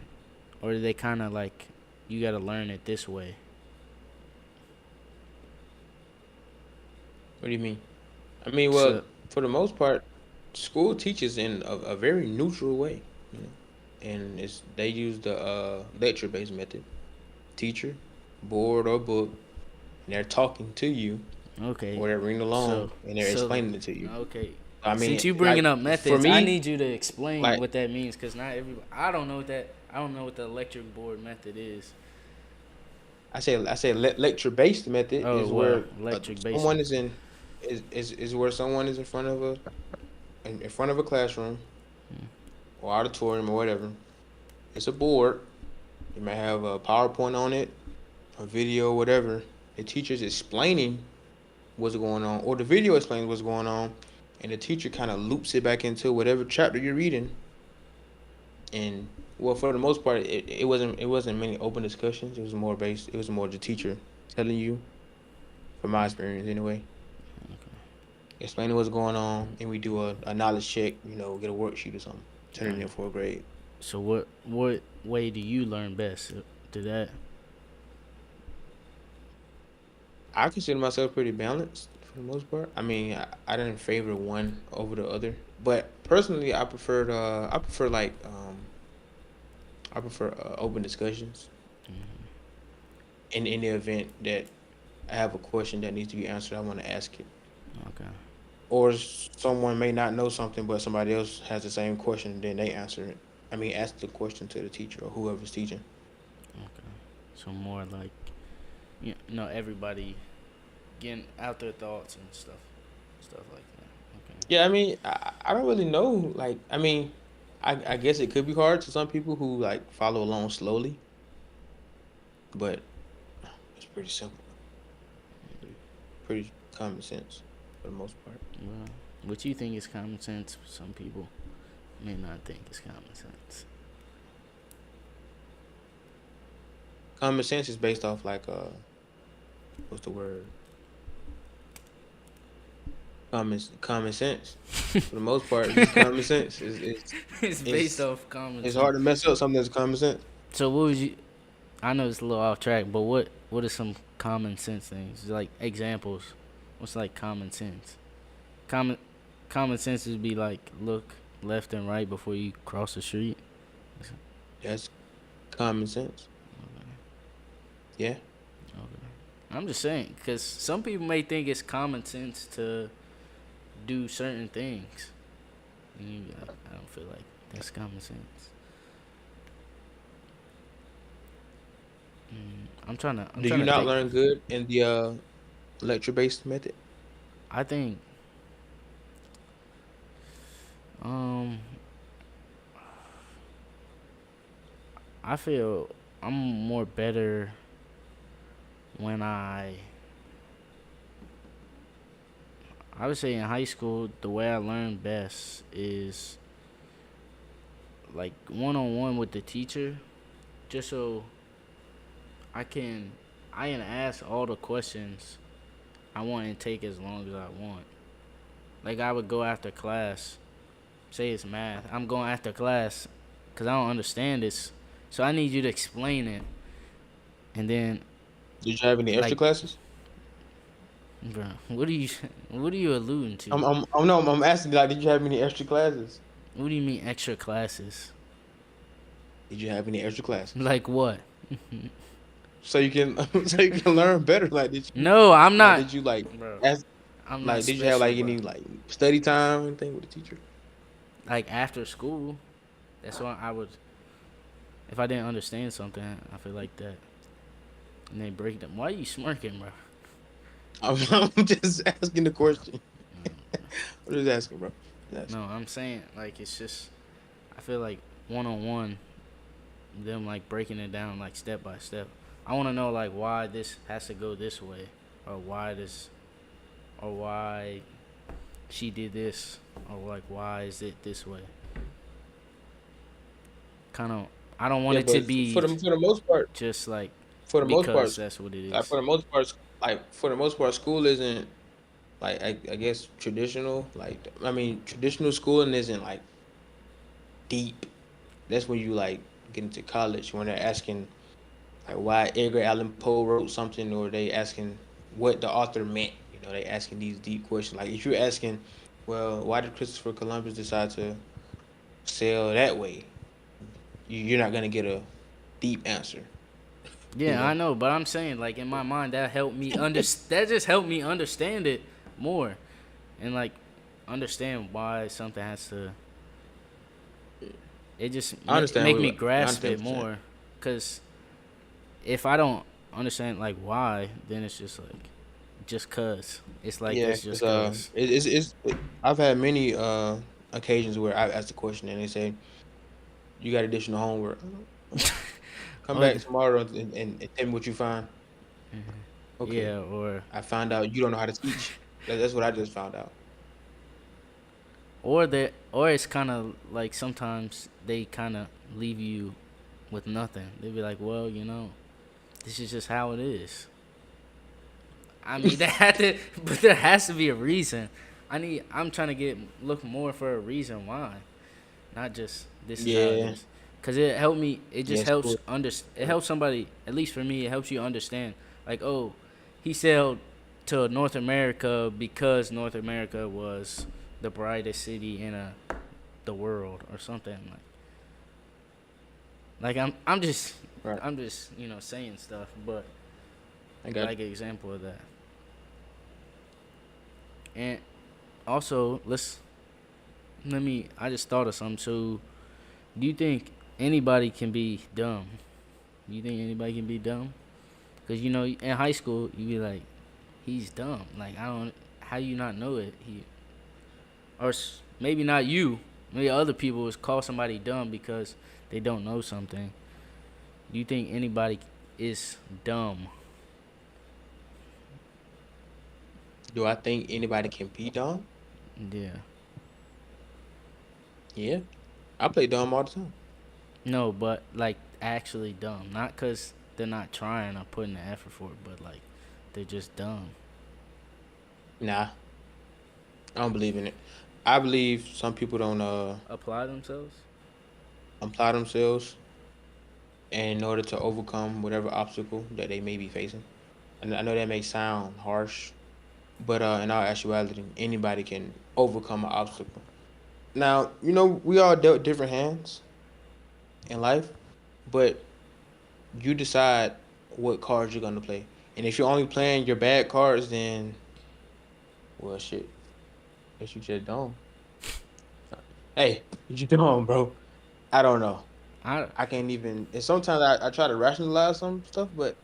or do they kind of like you got to learn it this way? What do you mean? I mean, well, So for the most part, school teaches in a very neutral way, you know, and it's they use the lecture based method. Teacher, board or book, and they're talking to you, okay, or they're reading so along, and they're so explaining it to you. okay. I Since mean, you bringing like up for methods, I me, need you to explain like what that means, because not everybody. I don't know what the electric board method is. I say lecture based method Oh is well, where electric basement. someone is in is where someone is in front of in front of a classroom or auditorium or whatever. It's a board. You may have a PowerPoint on it, a video, whatever. The teacher's explaining what's going on, or the video explains what's going on, and the teacher kind of loops it back into whatever chapter you're reading. And well, for the most part, it wasn't many open discussions. It was more based. It was more the teacher telling you, from my experience anyway, explaining what's going on, and we do a knowledge check. Get a worksheet or something, turn it in Alright. for a grade. So what way do you learn best? To that? I consider myself pretty balanced for the most part. I mean, I didn't favor one over the other, but personally, I prefer open discussions. In the event that I have a question that needs to be answered, I want to ask it. Okay. Or someone may not know something, but somebody else has the same question, then they answer it. I mean, ask the question to the teacher or whoever's teaching. Okay. So more like everybody getting out their thoughts and stuff. stuff like that. Okay. Yeah, I mean, I don't really know. Like, I mean, I guess it could be hard to some people who like follow along slowly, but it's pretty simple, pretty common sense for the most part. Well, what you think is common sense, some people may not think is common sense. Common sense is based off like what's the word? Common sense. For the most part, it's just common sense. It's based It's off common it's sense. hard to mess up something that's common sense. So what would you? I know it's a little off track, but what are some common sense things? Like examples. What's like common sense? Common common sense would be like look left and right before you cross the street. That's common sense. Yeah. Okay. I'm just saying, because some people may think it's common sense to do certain things. And you be like, I don't feel like that's common sense. I'm Do trying you to not think. learn good in the lecture-based method? I think, um, I feel I'm more better when I would say in high school, the way I learned best is like one on one with the teacher, just so I can ask all the questions I want and take as long as I want. Like I would go after class, say it's math. I'm going after class because I don't understand this, so I need you to explain it, and then Did you have any extra like, classes? bro, what are you alluding to? I'm asking like, did you have any extra classes? What do you mean extra classes? Did you have any extra classes? Like what? So you can so you can learn better. No, I'm not, Did you like bro. ask I'm not like did you have special, like bro. any like study time or anything with the teacher? Like after school, that's why I would. If I didn't understand something, I feel like that. And they break them. Why are you smirking, bro? I'm just asking the question. I'm just asking, bro. Just No, asking. I'm saying like it's just. I feel like one on one, them like breaking it down like step by step. I want to know like why this has to go this way, or why this, or why she did this, or like why is it this way. Kind of. I don't want Yeah, it to but be for the most part, just like for the most because part, that's what it like is. for the most part, for the most part, school isn't like I guess traditional. Like I mean, traditional schooling isn't like deep. That's when you like get into college when they're asking like why Edgar Allan Poe wrote something, or they asking what the author meant. You know, they asking these deep questions. Like if you're asking, well, why did Christopher Columbus decide to sail that way? You're not gonna get a deep answer. You Yeah, I know. know, but I'm saying like in my mind that helped me that just helped me understand it more and like understand why something has to it just I understand make me what I grasp understand it what you're saying. more cuz if I don't understand like why, then it's just like just cuz. It's like Yeah, it's because just cuz. I've had many occasions where I've asked a question and they say you got additional homework. Come Or back the, tomorrow and tell me what you find. Okay, yeah, I found out you don't know how to teach. That's what I just found out. or it's kind of like sometimes they kind of leave you with nothing. They be like, "Well, this is just how it is." I mean, they had to, but there has to be a reason. I'm trying to look more for a reason why, not just this is how it Yeah, is. Cause it helped me. It just yeah, helps school. It helps somebody. At least for me, it helps you understand. Like, oh, he sailed to North America because North America was the brightest city in the world or something I'm just Right, saying stuff, but I got you. like an example of that. And also, let me. I just thought of something. So, do you think anybody can be dumb? Do you think anybody can be dumb? Because in high school, you be like, he's dumb. Like I don't. how you not know it? Or maybe not you. Maybe other people would call somebody dumb because they don't know something. Do you think anybody is dumb? Do I think anybody can be dumb? Yeah. Yeah, I play dumb all the time. No, but like actually dumb. Not because they're not trying or putting the effort for it, but like they're just dumb. Nah, I don't believe in it. I believe some people don't Apply themselves? apply themselves in order to overcome whatever obstacle that they may be facing. And I know that may sound harsh, but in all actuality, anybody can overcome an obstacle. Now, we all dealt different hands in life, but you decide what cards you're gonna play. And if you're only playing your bad cards, then well, shit, guess you just don't. Hey, you don't, bro. I don't know. I I can't even. And sometimes I try to rationalize some stuff, but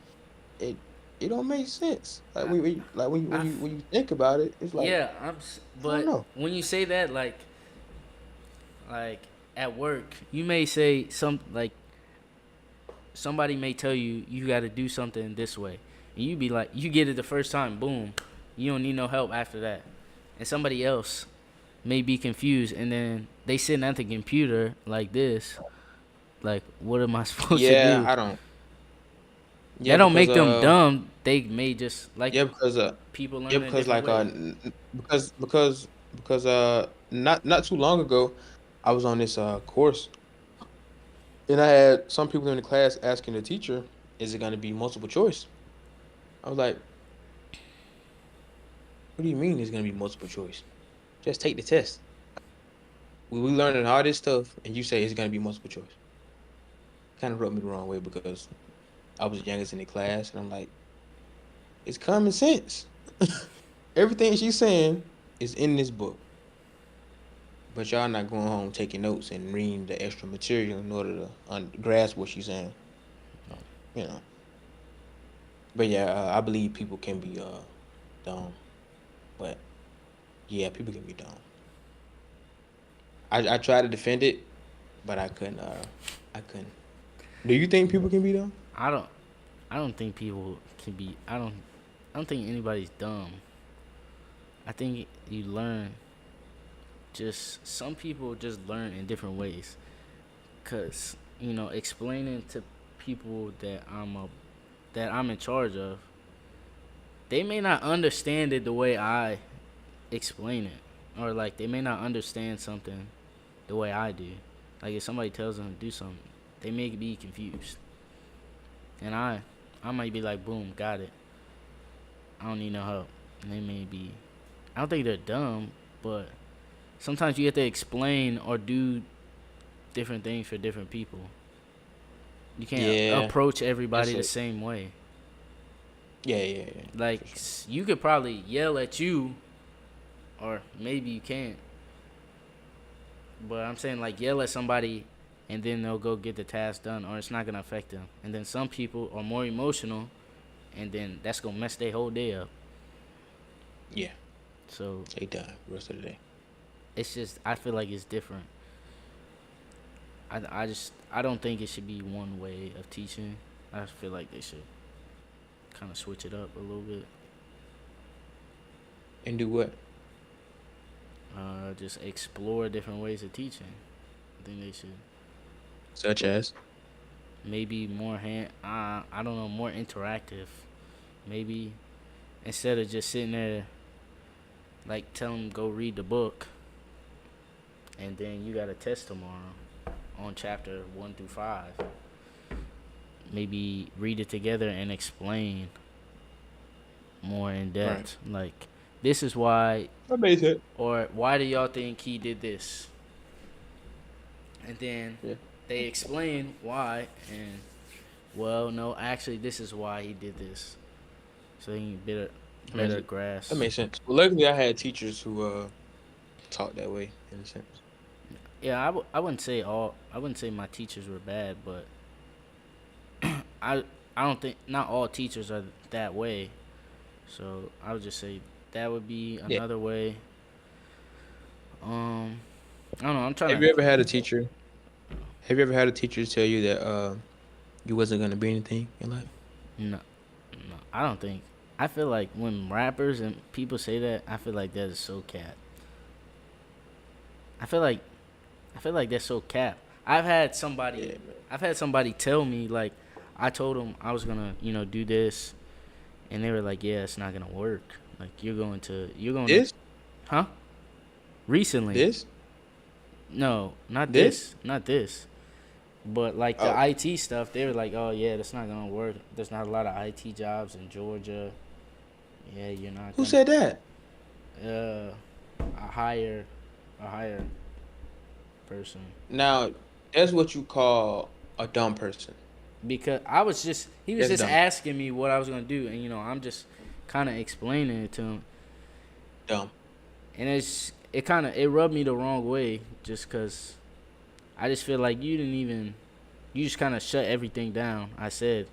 it it don't make sense. Like I when you think about it, it's like yeah, I don't but know. when you say that, like at work, you may say somebody may tell you you got to do something this way, and you be like, you get it the first time, boom, you don't need no help after that, and somebody else may be confused, and then they sitting at the computer like this, like, what am I supposed to Yeah, do? I don't. That Yeah, don't because make them dumb. They may just like yeah because people yeah learn in because different like ways. because not too long ago, I was on this course, and I had some people in the class asking the teacher, "Is it going to be multiple choice?" I was like, "What do you mean it's going to be multiple choice? Just take the test. We learning all this stuff, and you say it's going to be multiple choice." Kind of rubbed me the wrong way because I was the youngest in the class, and I'm like, "It's common sense. Everything she's saying is in this book, but y'all not going home taking notes and reading the extra material in order to grasp what she's saying." So, you know. But yeah, I believe people can be dumb, but yeah, people can be dumb. I tried to defend it, but I couldn't. I couldn't. Do you think people can be dumb? I don't. I don't think people can be. I don't think anybody's dumb. I think you learn. Just some people just learn in different ways. Cause explaining to people that I'm in charge of, they may not understand it the way I explain it, or like they may not understand something the way I do. Like if somebody tells them to do something, they may be confused, and I might be like, boom, got it. I don't need no help. And they may be. I don't think they're dumb, but sometimes you have to explain or do different things for different people. You can't Yeah, approach that's everybody the it. same way. Yeah, Like for sure. you could probably yell at you, or maybe you can't. But I'm saying like yell at somebody, and then they'll go get the task done, or it's not gonna affect them. And then some people are more emotional, and then that's gonna mess their whole day up. Yeah, So they done the rest of the day. it's just I feel like it's different. I don't think it should be one way of teaching. I feel like they should kind of switch it up a little bit. And do what? Just explore different ways of teaching. I think they should Such as? maybe more I don't know, more interactive. Maybe instead of just sitting there like tell them go read the book, and then you got a test tomorrow on chapter 1 through 5. Maybe read it together and explain more in Right. depth. Like this is why, That makes it. or why do y'all think he did this? And then Yeah. they explain why, and well, no, actually, this is why he did this, so he can better That grasp. makes sense. Well, luckily I had teachers who taught that way in a sense. Yeah, I wouldn't say my teachers were bad, but I I don't think not all teachers are that way. So I would just say That would be Yeah. another way. I don't know. I'm trying Have to. you ever had a teacher? Have you ever had a teacher tell you that you wasn't gonna be anything in life? No, no, I don't think. I feel like when rappers and people say that, I feel like that is so cap. I feel like I feel like that's so cap. I've had somebody, Yeah, man. I've had somebody tell me like, I told them I was gonna, do this, and they were like, yeah, it's not gonna work. Like you're going to, This, huh? Recently, this, no, not this. this, not this. But like the Oh, IT stuff, they were like, "Oh yeah, that's not gonna work. There's not a lot of IT jobs in Georgia. Yeah, you're not who gonna said that? a higher a higher person." Now, that's what you call a dumb person. Because he was That's just dumb. asking me what I was gonna do, and I'm just kind of explaining it to him, Dumb. and it rubbed me the wrong way, just cause I just feel like you just kind of shut everything down. I said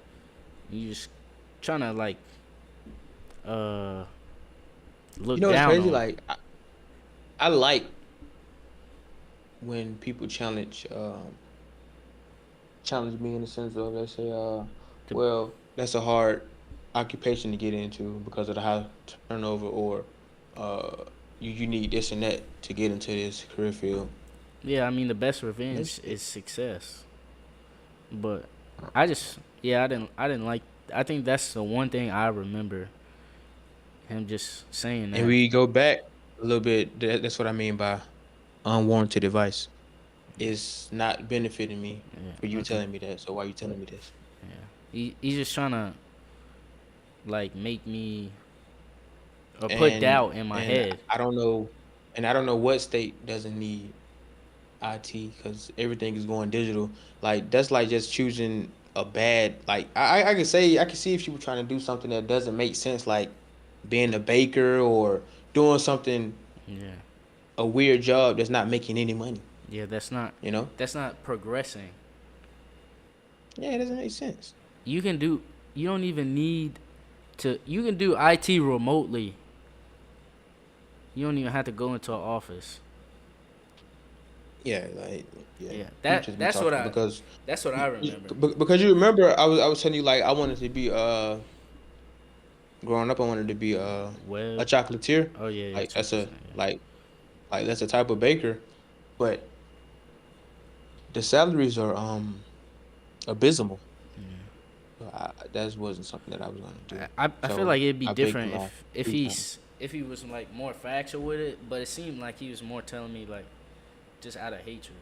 you just trying to like uh You look know what's down crazy? on. Like, I like when people challenge me in the sense of, let's say, The, well, that's a hard occupation to get into because of the high turnover, or uh, you need this and that to get into this career field. yeah, I mean the best That's revenge is success. But I didn't like. I think that's the one thing I remember him just saying and that. we go back a little bit. That's what I mean by unwarranted advice. It's not benefiting me for Yeah. you Okay. telling me that. So why you telling me this? Yeah. He's just trying to like make me or put And doubt in my and head. I don't know, and I don't know what state doesn't need IT because everything is going digital. Like that's like just choosing a bad. Like I can say I can see if you were trying to do something that doesn't make sense, like being a baker or doing something, Yeah. a weird job that's not making any money. Yeah. You know? That's not progressing. Yeah, it doesn't make sense. You can do. You don't even need to. You can do IT remotely. You don't even have to go into an office. Yeah, like yeah, Yeah. people That just be that's what talking I because that's what I remember. because you remember I was telling you like I wanted to be growing up I wanted to be a Web. chocolatier. Oh yeah, yeah, Like that's chocolate. a like that's a type of baker, but the salaries are abysmal. Yeah. So that wasn't something that I was gonna do. I feel So like it'd be I baked different my if free time. if he was like more factual with it, but it seemed like he was more telling me like just out of hatred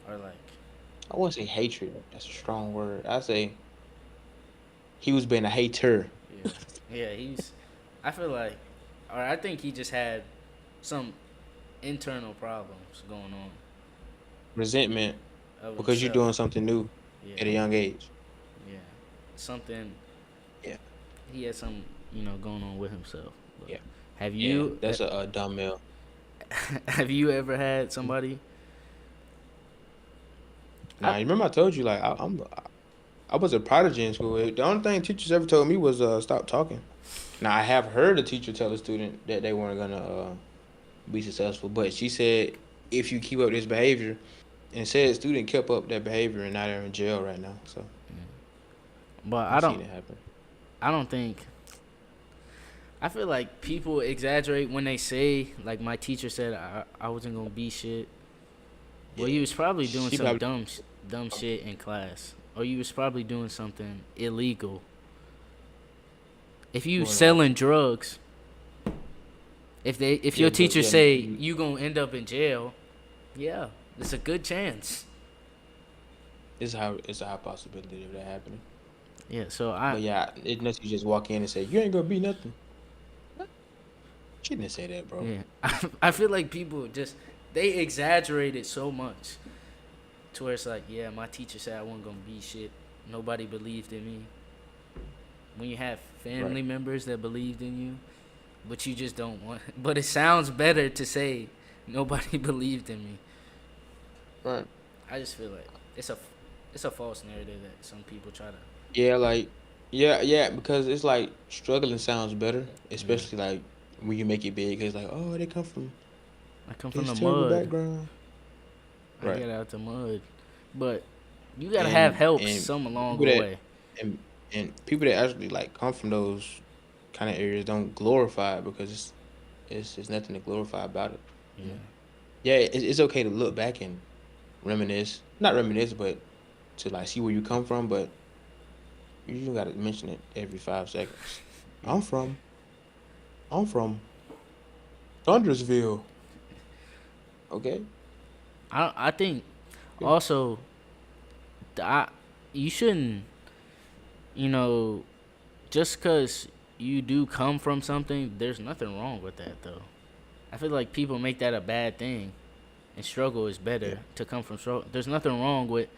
or like I wouldn't say hatred. That's a strong word. I say he was being a hater. yeah, yeah. I feel like, or I think he just had some internal problems going on Resentment of because you're himself. doing something new Yeah, at a young age. yeah. Something Yeah, he had some going on with himself. But yeah, have yeah. you That's a dumb male. have you ever had somebody? Now, I you remember I told you like I was a prodigy in school. The only thing teachers ever told me was stop talking. Now I have heard a teacher tell a student that they weren't gonna be successful, but she said if you keep up this behavior, and said student kept up that behavior and now they're in jail right now. So but I've seen it happen. I don't think. I feel like people exaggerate when they say, like, my teacher said I wasn't gonna be shit. Well, Yeah, you was probably doing she some probably dumb shit in class, or you was probably doing something illegal. If you going on. selling drugs, if Yeah, your but teacher yeah, say you gonna end up in jail, yeah, it's a good chance. it's a high possibility of that happening. Yeah, so But yeah, it's not you just walk in and say you ain't gonna be nothing. She didn't say that, bro. yeah, I feel like people just they exaggerate it so much to where it's like, yeah, my teacher said I wasn't gonna be shit. Nobody believed in me. When you have family Right, members that believed in you, but you just don't want. But it sounds better to say nobody believed in me. right. I just feel like it's a false narrative that some people try to. Yeah, like Yeah, because it's like struggling sounds better, Yeah, especially like when you make it big. It's like, oh, they come from I come from this the terrible mud. background, I right? get out the mud, but you gotta have And help and some along people the that way. and and people that actually like come from those kind of areas don't glorify it because it's nothing to glorify about it. You Yeah, know, yeah, it's okay to look back and reminisce, not reminisce, but to like see where you come from, but you don't gotta mention it every 5 seconds. yeah. I'm from I'm from Thundersville. Okay. I think Yeah. also I you shouldn't, you know, just cause you do come from something, there's nothing wrong with that though. I feel like people make that a bad thing, and struggle is Yeah. better to come from struggle. There's nothing wrong with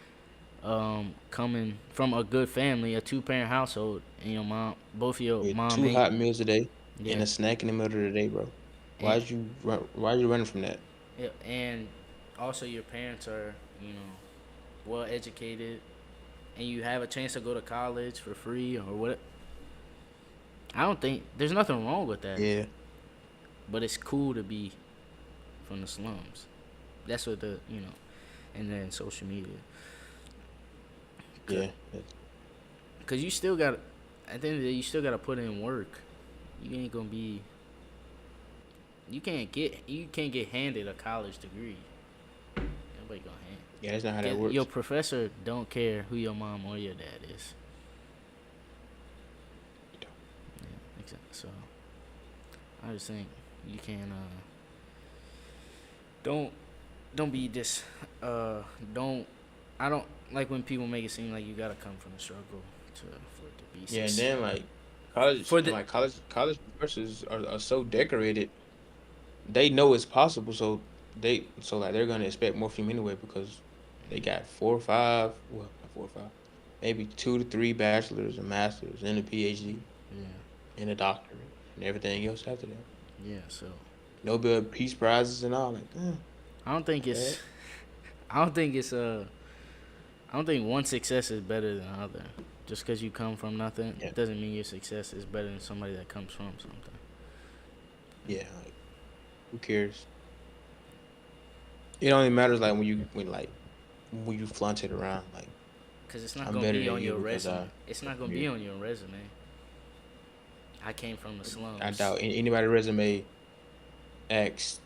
coming from a good family, a two-parent household, and your mom, both of your With mom two ain't. hot meals a day and Yeah, a snack in the middle of the day, bro. and Why you running from that? yeah, and also your parents are, you know, well educated, and you have a chance to go to college for free or what. I don't think there's nothing wrong with that, Yeah. but it's cool to be from the slums. That's what the, you know, and then social media, Yeah. cause you still got, at the end of the day, you still gotta put in work. You ain't gonna be, you can't get handed a college degree. Nobody gonna hand. Yeah, that's not how that Get, your works. professor don't care who your mom or your dad is. Yeah, exactly. So I just think you can don't don't be this don't I don't like when people make it seem like you gotta come from the struggle to for it to be Yeah, and success. then like college For and the like college professors are so decorated. They know it's possible, so like they're gonna expect more from you anyway because they got 4 or 5, well, not 4 or 5, maybe 2 to 3 bachelors and masters and a PhD yeah, and a doctorate and everything else after that. yeah. So Nobel Peace Prizes and all like, I don't think okay. it's I don't think it's I don't think one success is better than the other. Just because you come from nothing Yeah, doesn't mean your success is better than somebody that comes from something. yeah. Like, who cares? It only matters like when you flaunt it around. Like Cause it's not I'm gonna better be than on you your because resume. I It's not gonna yeah. be on your resume. I came from the I slums, doubt anybody resume asks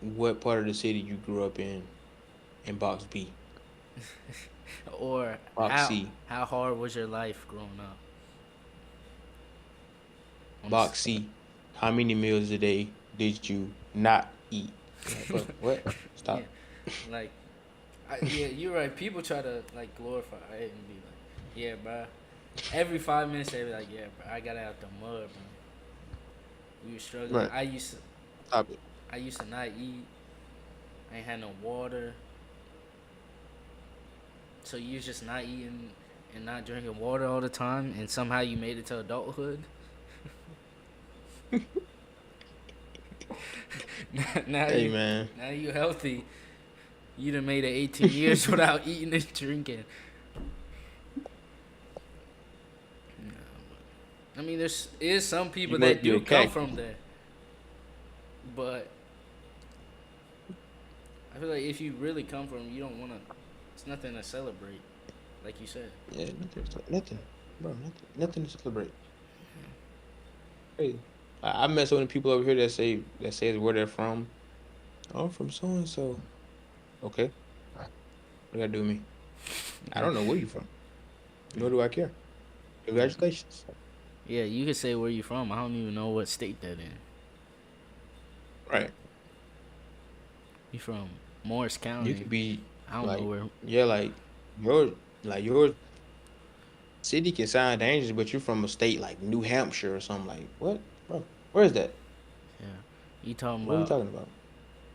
what part of the city you grew up in box B, or box C, how hard was your life growing up? On this, box C. How many meals a day did you not eat? Like, bro, what? yeah, Stop. like, yeah, you're right. People try to like glorify it and be like, yeah, bro. Every 5 minutes they be like, yeah, bro. I got out the mud, bro. We were struggling. Right. Stop it. I used to not eat. I ain't had no water. So you was just not eating and not drinking water all the time, and somehow you made it to adulthood. now Hey you man. now you healthy. You done made it 18 years without eating and drinking. Nah, I mean, there's is some You people must that be a do come cactus. from there, but I feel like if you really come from, you don't wanna. It's nothing to celebrate, like you said. Yeah, nothing, bro. Nothing to celebrate. Crazy. I met so many people over here that say where they're from. Oh, I'm from so and so. Okay, what do that do with me? I Yeah, don't know where you from. yeah, Nor do I care. yeah. Congratulations. Yeah, you could say where you from. I don't even know what state that in. Right. You from Morris You County. could be I don't know like, where. yeah, your your city can sound dangerous, but you're from a state like New Hampshire or something. Like what, bro? Where is that? Yeah, you talking What are we about talking about?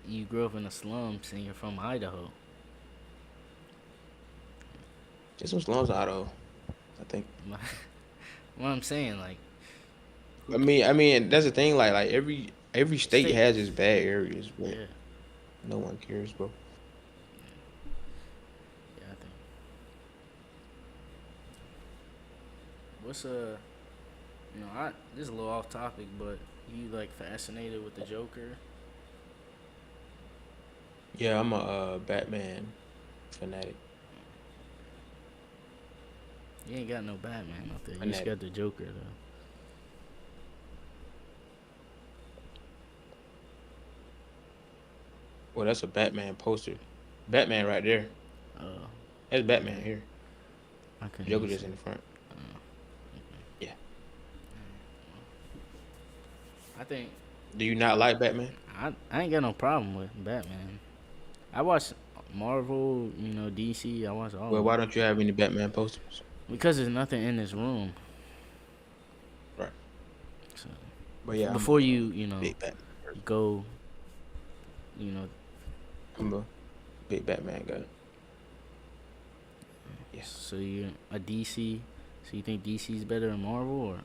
you grew up in the slums and you're from Idaho. Just some slums in Idaho, I think. What I'm saying, like, who I mean, that's the thing. Like every state state? has its bad areas, but Yeah, no one cares, bro. yeah. I think. what's this is a little off topic, but you like fascinated with the Joker? Yeah, I'm a Batman fanatic. You ain't got no Batman out there. You just Fanatic. got the Joker though. Well, that's a Batman poster. Batman right there. Uh, That's Batman here. I couldn't Joker even just see. in the front. Yeah. I think Do you not like Batman? I ain't got no problem with Batman. I watch Marvel, DC. I watch all Well, of why them don't you have any Batman posters? because there's nothing in this room. Right. So But yeah, before I'm you a big Batman person. go, you know, I'm a big Batman guy. Yeah. so you're a DC. So you think DC's better than Marvel, or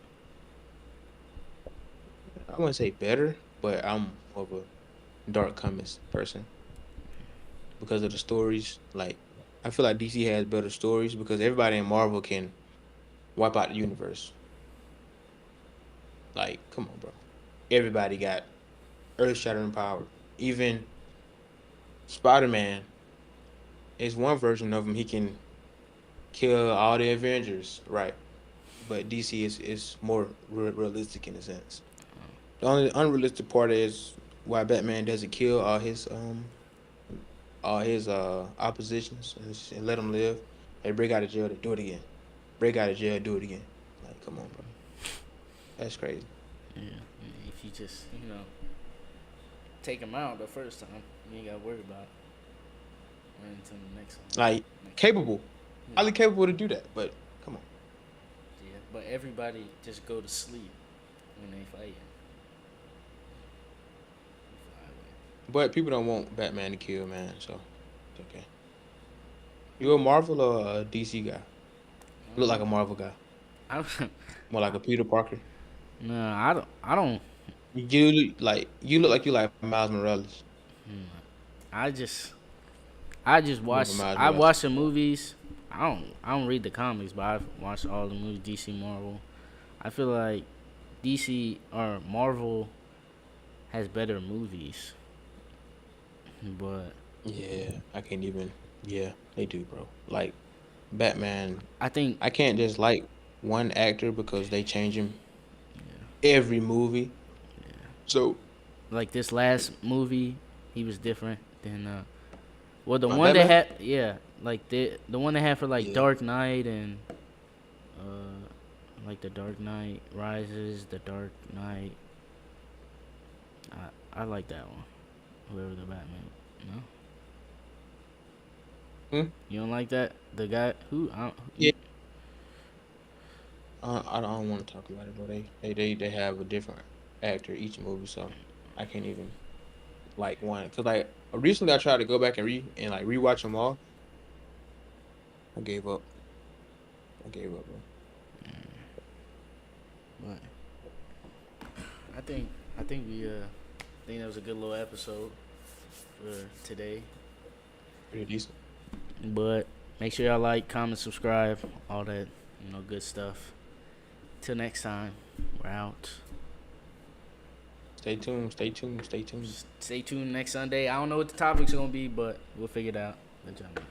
I wouldn't say better, but I'm more of a dark comics person because of the stories. Like, I feel like DC has better stories because everybody in Marvel can wipe out the universe. Like, come on, bro. Everybody got earth-shattering power. Even Spider-Man is one version of him. He can kill all the Avengers, right? But DC is more realistic in a sense. The only unrealistic part is why Batman doesn't kill all his oppositions and let them live. They break out of jail, they do it again. Break out of jail, do it again. Like, come on, bro. That's crazy. yeah, if you just take them out the first time, you ain't gotta worry about running into the next one. Like, capable, Yeah. highly capable to do that. But come on, Yeah, but everybody just go to sleep when they fighting. Fly away. but people don't want Batman to kill, man. So it's okay. You a Marvel or a DC guy? You look like a Marvel guy, I don't, more like a Peter Parker. no, I don't. I don't. You look like you like Miles Morales. I just. I just More of a watch. Miles I Morales. watch the movies. I don't. I don't read the comics, but I've watched all the movies. DC, Marvel. I feel like DC or Marvel has better movies, but Yeah, I can't even. Yeah, they do, bro. Like Batman, I think I can't just like one actor because they change him every movie. So like this last movie, he was different than well, the one they Batman. had, yeah, like the one they had for like Yeah, Dark Knight and like the Dark Knight Rises, the Dark Knight. I like that one. Whoever the Batman, no, you don't like that? The guy who? yeah. I don't want to talk about it, bro. They have a different actor each movie, so I can't even like one. Cause like recently I tried to go back and like rewatch them all. I gave up. I gave up, bro. But I think that was a good little episode for today. Pretty decent. But make sure y'all like, comment, subscribe, all that good stuff. Till next time, we're out. Stay tuned. Stay tuned. Stay tuned. Stay tuned next Sunday. I don't know what the topic's gonna be, but we'll figure it out. Let y'all know.